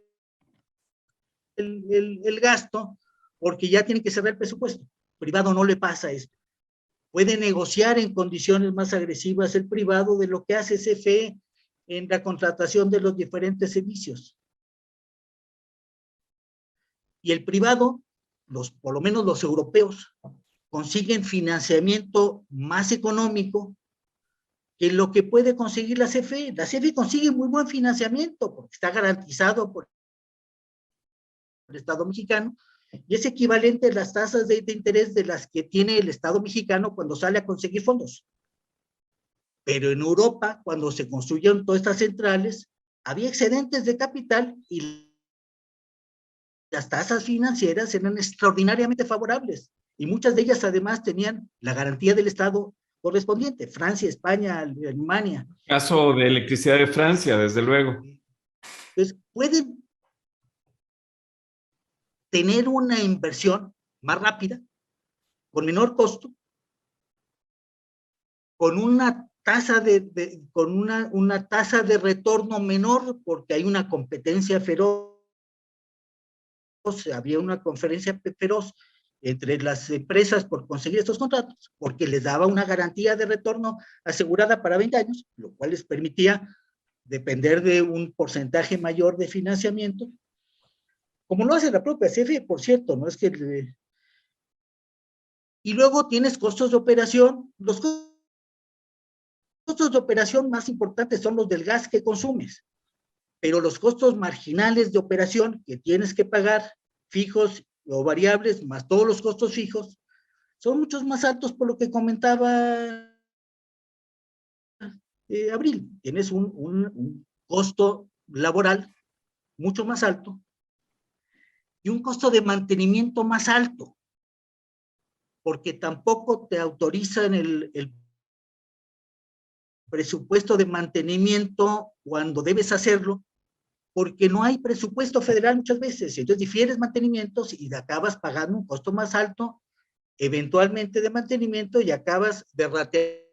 E: gasto, porque ya tienen que cerrar el presupuesto. Privado no le pasa esto. Puede negociar en condiciones más agresivas el privado de lo que hace CFE en la contratación de los diferentes servicios. Y el privado, por lo menos los europeos, consiguen financiamiento más económico que lo que puede conseguir la CFE. La CFE consigue muy buen financiamiento porque está garantizado por el Estado mexicano, y es equivalente a las tasas de interés de las que tiene el Estado mexicano cuando sale a conseguir fondos. Pero en Europa, cuando se construyeron todas estas centrales, había excedentes de capital y las tasas financieras eran extraordinariamente favorables, y muchas de ellas además tenían la garantía del Estado correspondiente, Francia, España, Alemania.
A: Caso de electricidad de Francia, desde luego.
E: Entonces, pueden tener una inversión más rápida, con menor costo, con una tasa una tasa de retorno menor, porque hay una competencia feroz, había una conferencia feroz entre las empresas por conseguir estos contratos, porque les daba una garantía de retorno asegurada para 20 años, lo cual les permitía depender de un porcentaje mayor de financiamiento, como lo hace la propia CFE, por cierto, no es que... Y luego tienes costos de operación. Los costos de operación más importantes son los del gas que consumes, pero los costos marginales de operación que tienes que pagar, fijos o variables, más todos los costos fijos, son muchos más altos, por lo que comentaba Abril. Tienes un costo laboral mucho más alto y un costo de mantenimiento más alto, porque tampoco te autorizan el presupuesto de mantenimiento cuando debes hacerlo, porque no hay presupuesto federal muchas veces. Entonces difieres mantenimientos y acabas pagando un costo más alto, eventualmente de mantenimiento, y acabas derrateando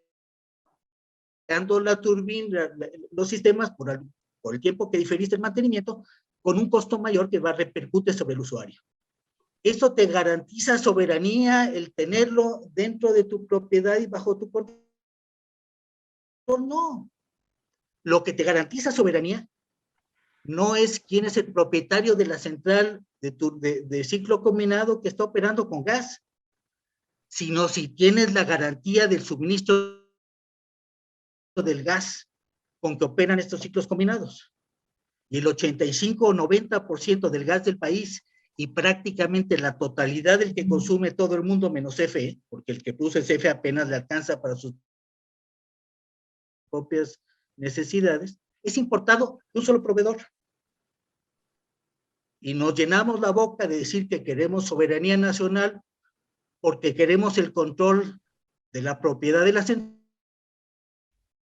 E: la turbina, los sistemas por el tiempo que diferiste el mantenimiento, con un costo mayor que va a repercute sobre el usuario. ¿Eso te garantiza soberanía, el tenerlo dentro de tu propiedad y bajo tu control? No. Lo que te garantiza soberanía no es quién es el propietario de la central de ciclo combinado que está operando con gas, sino si tienes la garantía del suministro del gas con que operan estos ciclos combinados. Y el 85 o 90% del gas del país y prácticamente la totalidad del que consume todo el mundo menos CFE, porque el que produce CFE apenas le alcanza para sus propias necesidades, es importado de un solo proveedor. Y nos llenamos la boca de decir que queremos soberanía nacional porque queremos el control de la propiedad de las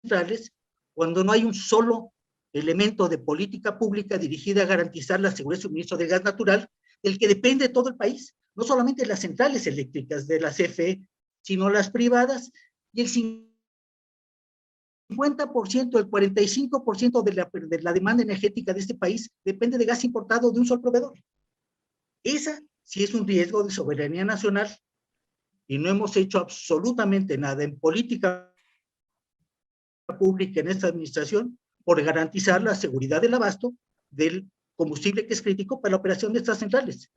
E: centrales, cuando no hay un solo elemento de política pública dirigida a garantizar la seguridad de suministro de gas natural, del que depende todo el país, no solamente las centrales eléctricas de la CFE, sino las privadas, y el 50%, el 45% de la demanda energética de este país depende de gas importado de un solo proveedor. Esa sí es un riesgo de soberanía nacional, y no hemos hecho absolutamente nada en política pública en esta administración por garantizar la seguridad del abasto del combustible que es crítico para la operación de estas centrales,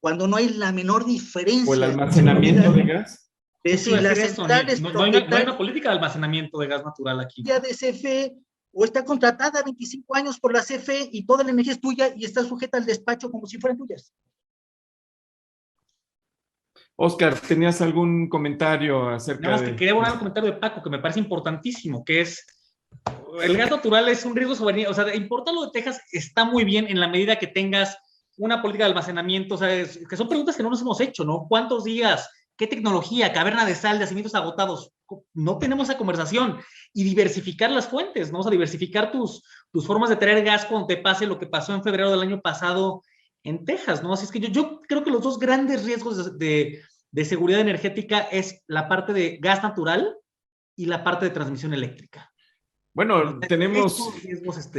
E: cuando no hay la menor diferencia.
A: ¿O el almacenamiento de gas?
C: De si las centrales no hay una política de almacenamiento de gas natural aquí.
E: Ya de CFE, o está contratada 25 años por la CFE y toda la energía es tuya y está sujeta al despacho como si fueran tuyas.
A: Oscar, ¿tenías algún comentario acerca
C: Nada más que quería poner un comentario de Paco que me parece importantísimo, que es el gas natural es un riesgo soberanía. O sea, importarlo de Texas está muy bien en la medida que tengas una política de almacenamiento. O sea, que son preguntas que no nos hemos hecho, ¿no? ¿Cuántos días? ¿Qué tecnología? ¿Caverna de sal? ¿Yacimientos agotados? No tenemos esa conversación. Y diversificar las fuentes, ¿no? O sea, diversificar tus formas de traer gas cuando te pase lo que pasó en febrero del año pasado en Texas, ¿no? Así es que yo creo que los dos grandes riesgos de de seguridad energética es la parte de gas natural y la parte de transmisión eléctrica.
A: Bueno, tenemos...
C: Estos riesgos,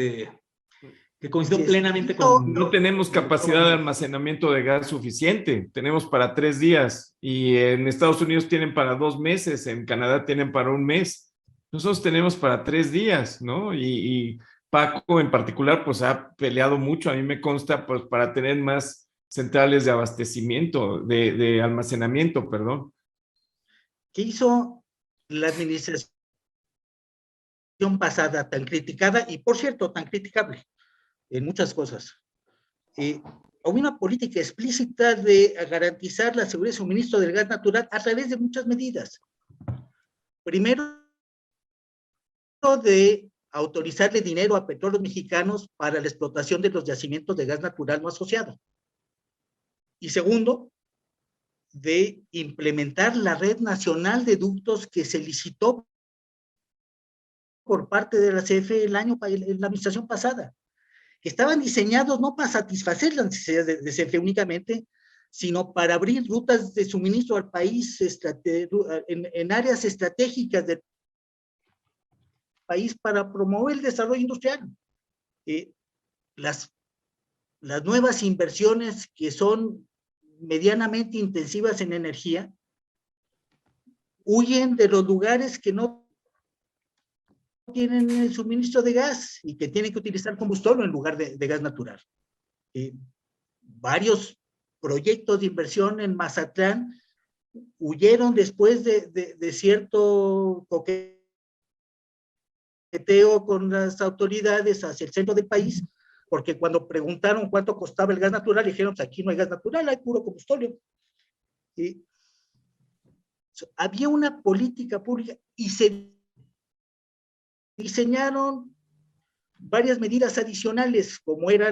C: que coincido plenamente con...
A: No tenemos capacidad de almacenamiento de gas suficiente. Tenemos para 3 días y en Estados Unidos tienen para 2 meses, en Canadá tienen para 1 mes. Nosotros tenemos para 3 días, ¿no? Y Paco en particular, pues ha peleado mucho, a mí me consta, pues para tener más centrales de abastecimiento, de almacenamiento, perdón.
E: ¿Qué hizo la administración pasada tan criticada y, por cierto, tan criticable en muchas cosas? Hubo una política explícita de garantizar la seguridad de suministro del gas natural a través de muchas medidas. Primero, de autorizarle dinero a Petróleos Mexicanos para la explotación de los yacimientos de gas natural no asociado. Y segundo, de implementar la red nacional de ductos que se licitó por parte de la CFE en la administración pasada, que estaban diseñados no para satisfacer las necesidades de CFE únicamente, sino para abrir rutas de suministro al país en áreas estratégicas del país para promover el desarrollo industrial. Las nuevas inversiones que son medianamente intensivas en energía huyen de los lugares que no tienen el suministro de gas y que tienen que utilizar combustible en lugar de gas natural. Varios proyectos de inversión en Mazatlán huyeron después de cierto coqueteo con las autoridades hacia el centro del país, porque cuando preguntaron cuánto costaba el gas natural, dijeron, pues aquí no hay gas natural, hay puro combustible. Había una política pública y se diseñaron varias medidas adicionales, como era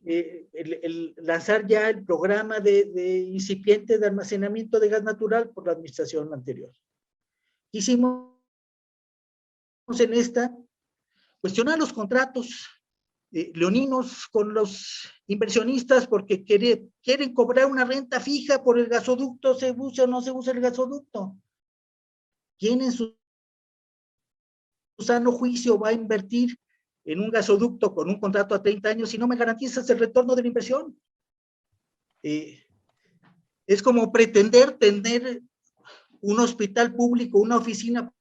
E: el lanzar ya el programa de incipiente de almacenamiento de gas natural por la administración anterior. Hicimos en esta cuestionar los contratos leoninos con los inversionistas porque quieren cobrar una renta fija por el gasoducto, se usa o no se usa el gasoducto. ¿Quién en su sano juicio va a invertir en un gasoducto con un contrato a 30 años si no me garantizas el retorno de la inversión? Es como pretender tener un hospital público, una oficina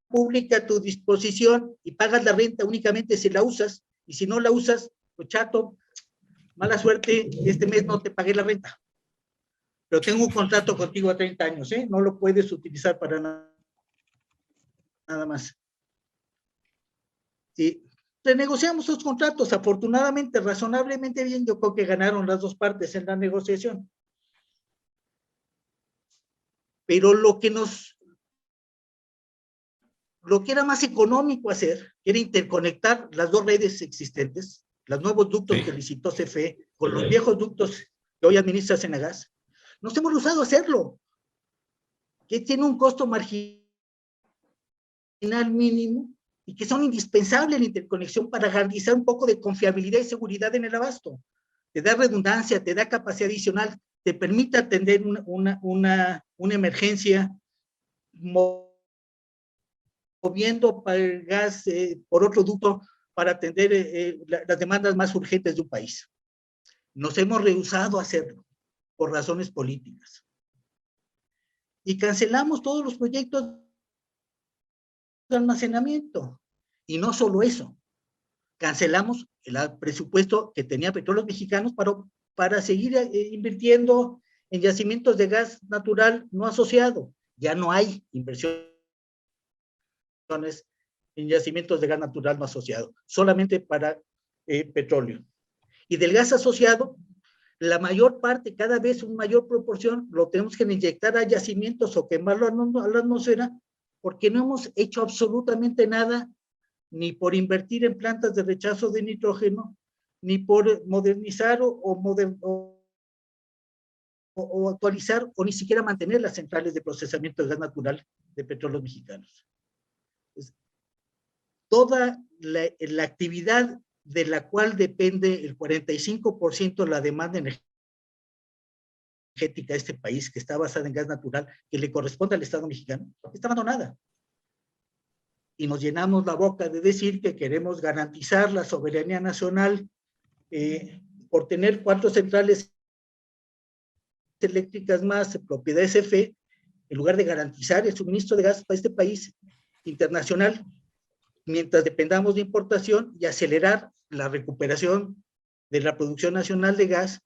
E: pública a tu disposición y pagas la renta únicamente si la usas, y si no la usas, pues chato, mala suerte, este mes no te pagué la renta. Pero tengo un contrato contigo a 30 años, no lo puedes utilizar para nada más. Y renegociamos los contratos, afortunadamente, razonablemente bien, yo creo que ganaron las dos partes en la negociación. Pero lo que era más económico hacer, era interconectar las dos redes existentes, los nuevos ductos que licitó CFE, con los viejos ductos que hoy administra Senagas. Nos hemos rehusado a hacerlo, que tiene un costo marginal mínimo y que son indispensables en la interconexión para garantizar un poco de confiabilidad y seguridad en el abasto. Te da redundancia, te da capacidad adicional, te permite atender una emergencia moviendo para el gas por otro ducto para atender las demandas más urgentes de un país. Nos hemos rehusado a hacerlo por razones políticas. Y cancelamos todos los proyectos de almacenamiento. Y no solo eso, cancelamos el presupuesto que tenía Petróleos Mexicanos para seguir invirtiendo en yacimientos de gas natural no asociado. Ya no hay inversiones en yacimientos de gas natural no asociado, solamente para petróleo. Y del gas asociado, la mayor parte, cada vez una mayor proporción, lo tenemos que inyectar a yacimientos o quemarlo a la atmósfera, porque no hemos hecho absolutamente nada, ni por invertir en plantas de rechazo de nitrógeno, ni por modernizar o actualizar, o ni siquiera mantener las centrales de procesamiento de gas natural de Petróleos Mexicanos. Toda la actividad de la cual depende el 45% de la demanda energética energética de este país, que está basada en gas natural, que le corresponde al Estado mexicano, está abandonada. Y nos llenamos la boca de decir que queremos garantizar la soberanía nacional por tener 4 centrales eléctricas más, propiedad SFE, en lugar de garantizar el suministro de gas para este país internacional, mientras dependamos de importación, y acelerar la recuperación de la producción nacional de gas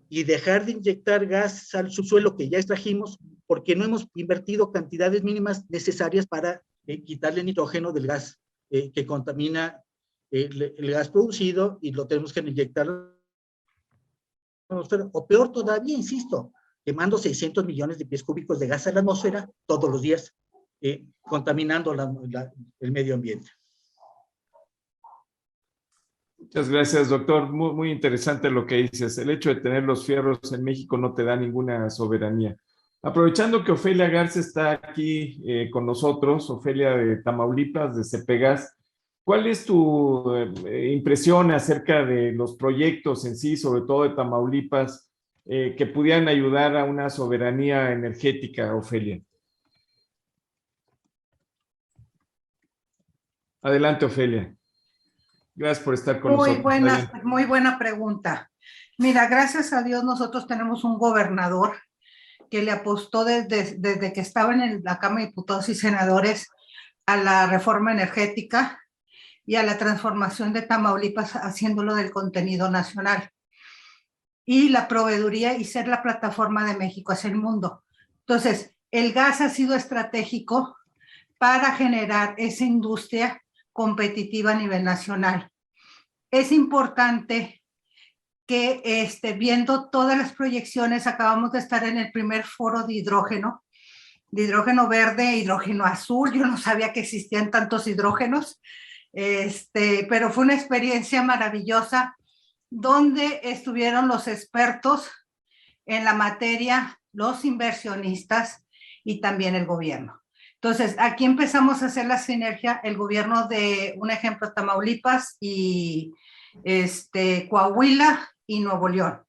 E: y dejar de inyectar gas al subsuelo que ya extrajimos, porque no hemos invertido cantidades mínimas necesarias para quitarle nitrógeno del gas que contamina el gas producido, y lo tenemos que inyectar, o peor todavía, insisto, quemando 600 millones de pies cúbicos de gas a la atmósfera todos los días, contaminando el medio ambiente.
A: Muchas gracias, doctor. Muy, muy interesante lo que dices. El hecho de tener los fierros en México no te da ninguna soberanía. Aprovechando que Ofelia Garza está aquí con nosotros, Ofelia de Tamaulipas, de CEPEGAS, ¿cuál es tu impresión acerca de los proyectos en sí, sobre todo de Tamaulipas, que pudieran ayudar a una soberanía energética, Ofelia? Adelante, Ofelia. Gracias por estar con nosotros.
H: Muy buena pregunta. Mira, gracias a Dios nosotros tenemos un gobernador que le apostó desde que estaba en la Cámara de Diputados y Senadores a la reforma energética y a la transformación de Tamaulipas, haciéndolo del contenido nacional, y la proveeduría y ser la plataforma de México hacia el mundo. Entonces, el gas ha sido estratégico para generar esa industria competitiva a nivel nacional. Es importante que viendo todas las proyecciones, acabamos de estar en el primer foro de hidrógeno verde, hidrógeno azul. Yo no sabía que existían tantos hidrógenos, pero fue una experiencia maravillosa, donde estuvieron los expertos en la materia, los inversionistas y también el gobierno. Entonces, aquí empezamos a hacer la sinergia, el gobierno de, un ejemplo, Tamaulipas y Coahuila y Nuevo León,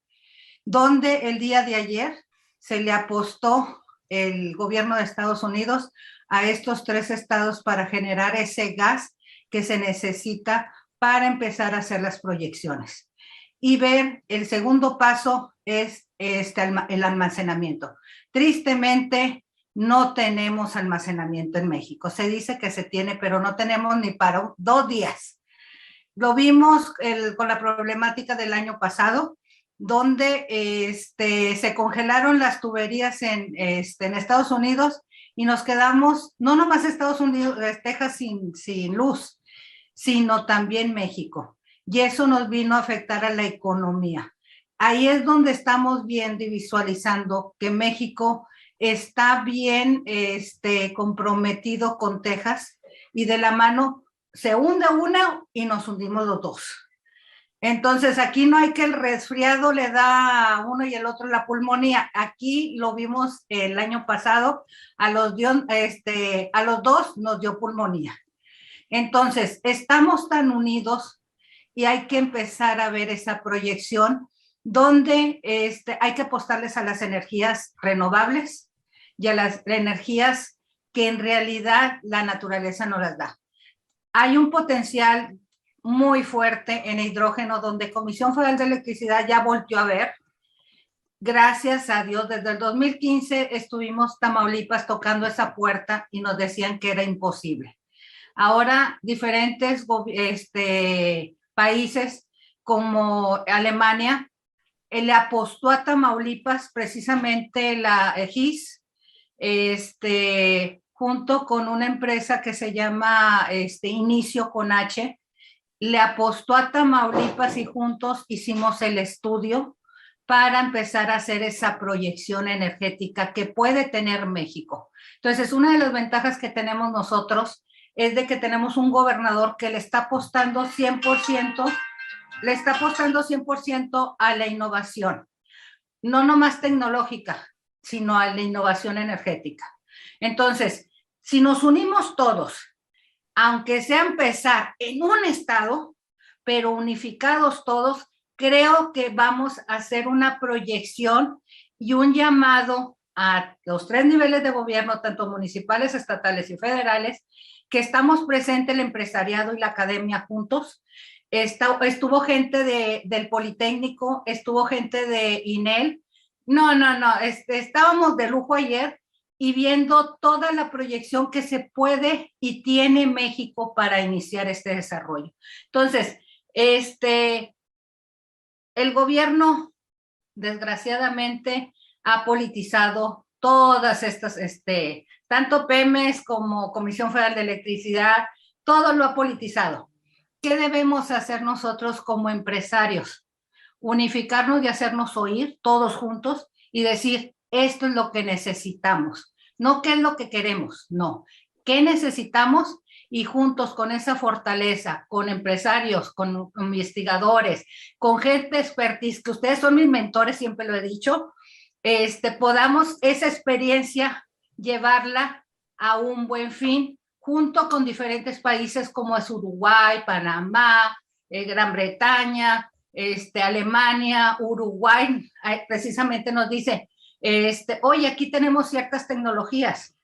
H: donde el día de ayer se le apostó el gobierno de Estados Unidos a estos 3 estados para generar ese gas que se necesita para empezar a hacer las proyecciones. Y ver, el segundo paso es el almacenamiento. Tristemente, no tenemos almacenamiento en México. Se dice que se tiene, pero no tenemos ni para 2 días. Lo vimos con la problemática del año pasado, donde se congelaron las tuberías en Estados Unidos, y nos quedamos, no nomás Estados Unidos, Texas sin luz, sino también México. Y eso nos vino a afectar a la economía. Ahí es donde estamos viendo y visualizando que México está bien comprometido con Texas, y de la mano se hunde una y nos hundimos los dos. Entonces aquí no hay que el resfriado le da a uno y el otro la pulmonía. Aquí lo vimos el año pasado, a los dos nos dio pulmonía. Entonces estamos tan unidos, y hay que empezar a ver esa proyección donde hay que apostarles a las energías renovables y a las energías que en realidad la naturaleza no las da. Hay un potencial muy fuerte en hidrógeno, donde Comisión Federal de Electricidad ya volteó a ver. Gracias a Dios, desde el 2015 estuvimos Tamaulipas tocando esa puerta y nos decían que era imposible. Ahora diferentes países como Alemania le apostó a Tamaulipas, precisamente la GIS, junto con una empresa que se llama Inicio con H, le apostó a Tamaulipas, y juntos hicimos el estudio para empezar a hacer esa proyección energética que puede tener México. Entonces, una de las ventajas que tenemos nosotros es de que tenemos un gobernador que le está apostando 100% a la innovación, no nomás tecnológica, sino a la innovación energética. Entonces, si nos unimos todos, aunque sea empezar en un estado, pero unificados todos, creo que vamos a hacer una proyección y un llamado a los 3 niveles de gobierno, tanto municipales, estatales y federales, que estamos presentes el empresariado y la academia juntos. Estuvo gente del Politécnico, estuvo gente de INEL. No, estábamos de lujo ayer y viendo toda la proyección que se puede y tiene México para iniciar este desarrollo. Entonces, el gobierno, desgraciadamente, ha politizado todas estas, tanto Pemex como Comisión Federal de Electricidad, todo lo ha politizado. ¿Qué debemos hacer nosotros como empresarios? Unificarnos y hacernos oír todos juntos y decir, esto es lo que necesitamos. No qué es lo que queremos, no. ¿Qué necesitamos? Y juntos con esa fortaleza, con empresarios, con investigadores, con gente expertise, que ustedes son mis mentores, siempre lo he dicho, podamos esa experiencia llevarla a un buen fin, junto con diferentes países como es Uruguay, Panamá, Gran Bretaña, Alemania, Uruguay, precisamente nos dice, oye, aquí tenemos ciertas tecnologías,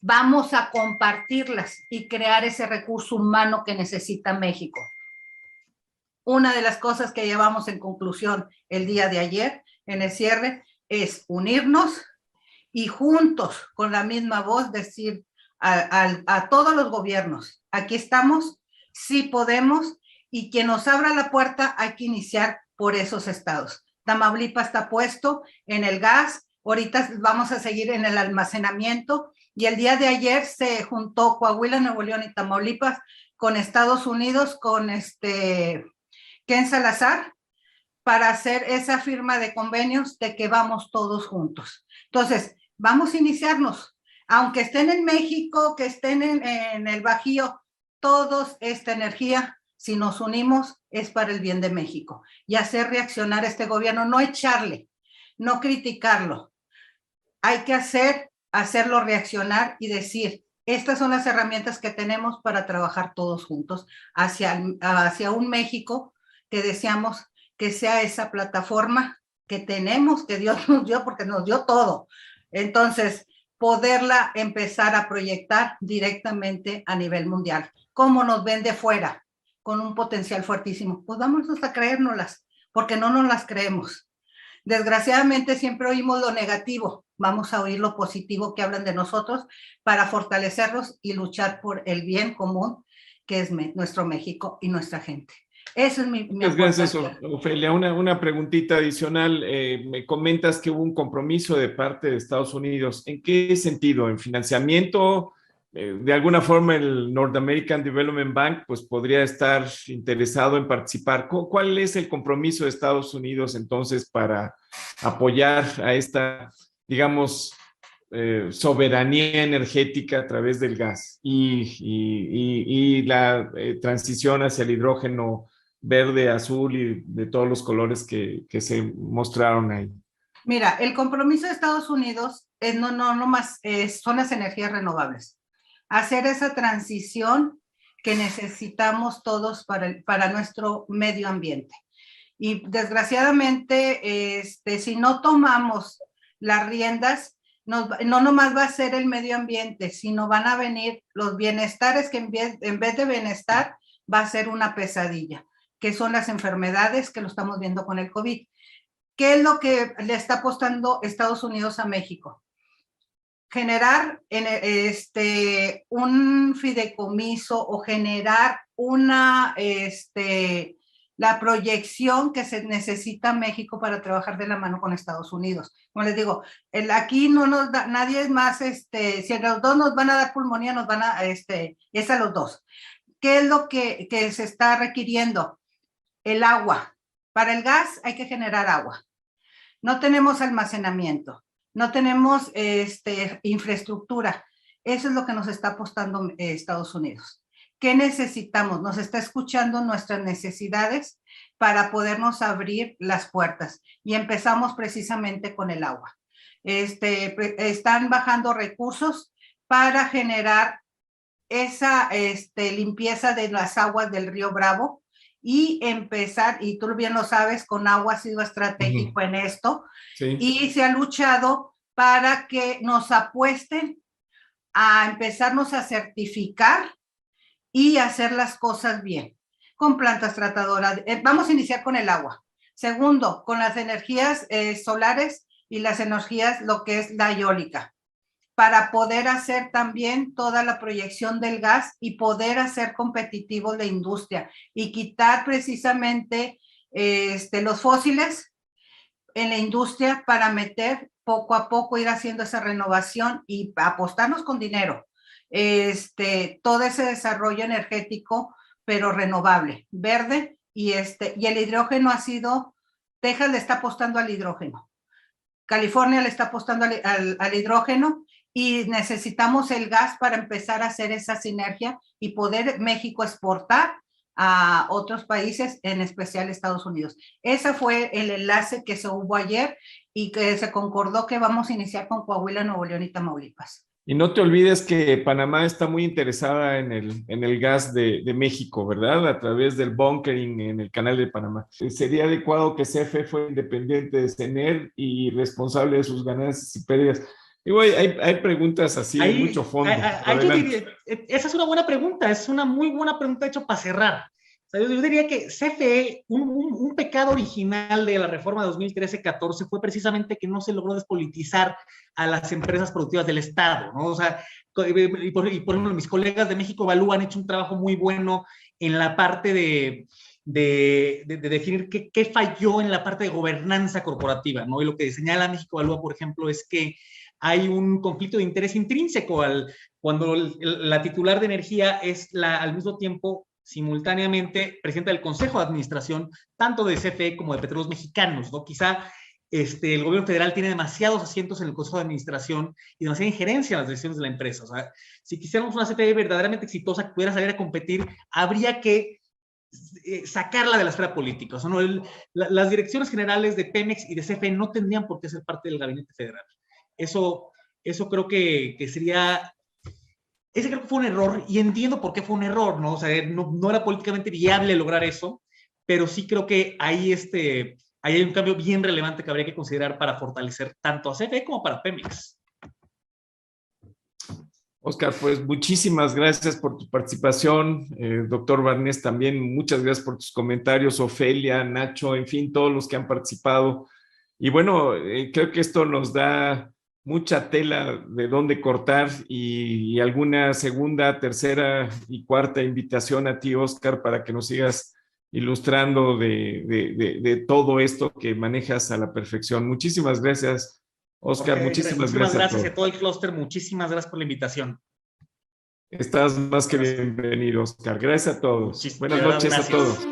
H: vamos a compartirlas y crear ese recurso humano que necesita México. Una de las cosas que llevamos en conclusión el día de ayer, en el cierre, es unirnos y juntos, con la misma voz, decir a todos los gobiernos, aquí estamos, sí podemos, y quien nos abra la puerta hay que iniciar por esos estados. Tamaulipas está puesto en el gas, ahorita vamos a seguir en el almacenamiento, y el día de ayer se juntó Coahuila, Nuevo León y Tamaulipas con Estados Unidos, con Ken Salazar, para hacer esa firma de convenios de que vamos todos juntos. Entonces, vamos a iniciarnos. Aunque estén en México, que estén en el Bajío, todos esta energía, si nos unimos, es para el bien de México. Y hacer reaccionar a este gobierno, no echarle, no criticarlo. Hay que hacerlo reaccionar y decir, estas son las herramientas que tenemos para trabajar todos juntos hacia un México que deseamos que sea esa plataforma que tenemos, que Dios nos dio, porque nos dio todo. Entonces, poderla empezar a proyectar directamente a nivel mundial. ¿Cómo nos ven de fuera? Con un potencial fuertísimo. Pues vamos a creérnoslas, porque no nos las creemos. Desgraciadamente siempre oímos lo negativo. Vamos a oír lo positivo que hablan de nosotros para fortalecerlos y luchar por el bien común, que es nuestro México y nuestra gente. Eso es mi
A: Muchas gracias, Ofelia. Una preguntita adicional. Me comentas que hubo un compromiso de parte de Estados Unidos. ¿En qué sentido? ¿En financiamiento? De alguna forma el North American Development Bank pues podría estar interesado en participar. ¿Cuál es el compromiso de Estados Unidos entonces para apoyar a esta, digamos, soberanía energética a través del gas y la transición hacia el hidrógeno verde, azul y de todos los colores que se mostraron ahí?
H: Mira, el compromiso de Estados Unidos es no más son las energías renovables. Hacer esa transición que necesitamos todos para nuestro medio ambiente. Y desgraciadamente, si no tomamos las riendas, no nomás va a ser el medio ambiente, sino van a venir los bienestares que en vez de bienestar va a ser una pesadilla, que son las enfermedades que lo estamos viendo con el COVID. ¿Qué es lo que le está apostando Estados Unidos a México? Generar un fideicomiso o generar la proyección que se necesita México para trabajar de la mano con Estados Unidos. Como les digo, aquí no nos da, nadie es más, si a los dos nos van a dar pulmonía, nos van a, es a los dos. ¿Qué es lo que se está requiriendo? El agua. Para el gas hay que generar agua. No tenemos almacenamiento. No tenemos infraestructura. Eso es lo que nos está apostando Estados Unidos. ¿Qué necesitamos? Nos está escuchando nuestras necesidades para podernos abrir las puertas. Y empezamos precisamente con el agua. Están bajando recursos para generar esa limpieza de las aguas del río Bravo y empezar, y tú bien lo sabes, con agua ha sido estratégico en esto, y se ha luchado para que nos apuesten a empezarnos a certificar y hacer las cosas bien, con plantas tratadoras. Vamos a iniciar con el agua. Segundo, con las energías solares y las energías, lo que es la eólica, para poder hacer también toda la proyección del gas y poder hacer competitivo la industria y quitar precisamente los fósiles en la industria para meter poco a poco, ir haciendo esa renovación y apostarnos con dinero. Todo ese desarrollo energético, pero renovable, verde, y el hidrógeno ha sido, Texas le está apostando al hidrógeno, California le está apostando al hidrógeno, y necesitamos el gas para empezar a hacer esa sinergia y poder México exportar a otros países, en especial Estados Unidos. Ese fue el enlace que se hubo ayer y que se concordó que vamos a iniciar con Coahuila, Nuevo León y Tamaulipas.
A: Y no te olvides que Panamá está muy interesada en el gas de México, ¿verdad? A través del bunkering en el canal de Panamá. Sería adecuado que CFE fuera independiente de CENER y responsable de sus ganancias y pérdidas. Digo, hay preguntas así, hay mucho fondo.
C: Yo diría, esa es una buena pregunta, es una muy buena pregunta, de hecho, para cerrar. O sea, yo diría que CFE, un pecado original de la reforma de 2013-14 fue precisamente que no se logró despolitizar a las empresas productivas del Estado, ¿no? O sea, y por ejemplo, mis colegas de México Evalúa han hecho un trabajo muy bueno en la parte de definir qué falló en la parte de gobernanza corporativa, ¿no? Y lo que señala México Evalúa, por ejemplo, es que hay un conflicto de interés intrínseco cuando la titular de energía es al mismo tiempo, simultáneamente, presidenta del Consejo de Administración, tanto de CFE como de Petróleos Mexicanos, ¿no? Quizá el gobierno federal tiene demasiados asientos en el Consejo de Administración y demasiada injerencia en las decisiones de la empresa. O sea, si quisiéramos una CFE verdaderamente exitosa que pudiera salir a competir, habría que sacarla de la esfera política. O sea, ¿no? Las direcciones generales de Pemex y de CFE no tendrían por qué ser parte del gabinete federal. Eso creo que sería... Ese creo que fue un error, y entiendo por qué fue un error, ¿no? O sea, no era políticamente viable lograr eso, pero sí creo que ahí hay un cambio bien relevante que habría que considerar para fortalecer tanto a CFE como para Pemex.
A: Oscar, pues muchísimas gracias por tu participación. Doctor Barnés, también muchas gracias por tus comentarios. Ofelia, Nacho, en fin, todos los que han participado. Y bueno, creo que esto nos da mucha tela de dónde cortar y alguna segunda, tercera y cuarta invitación a ti, Oscar, para que nos sigas ilustrando de todo esto que manejas a la perfección. Muchísimas gracias, Oscar. Okay, muchísimas gracias
C: a todo el clúster. Muchísimas gracias por la invitación.
A: Estás más que bienvenido, Oscar. Gracias a todos. Buenas noches a todos.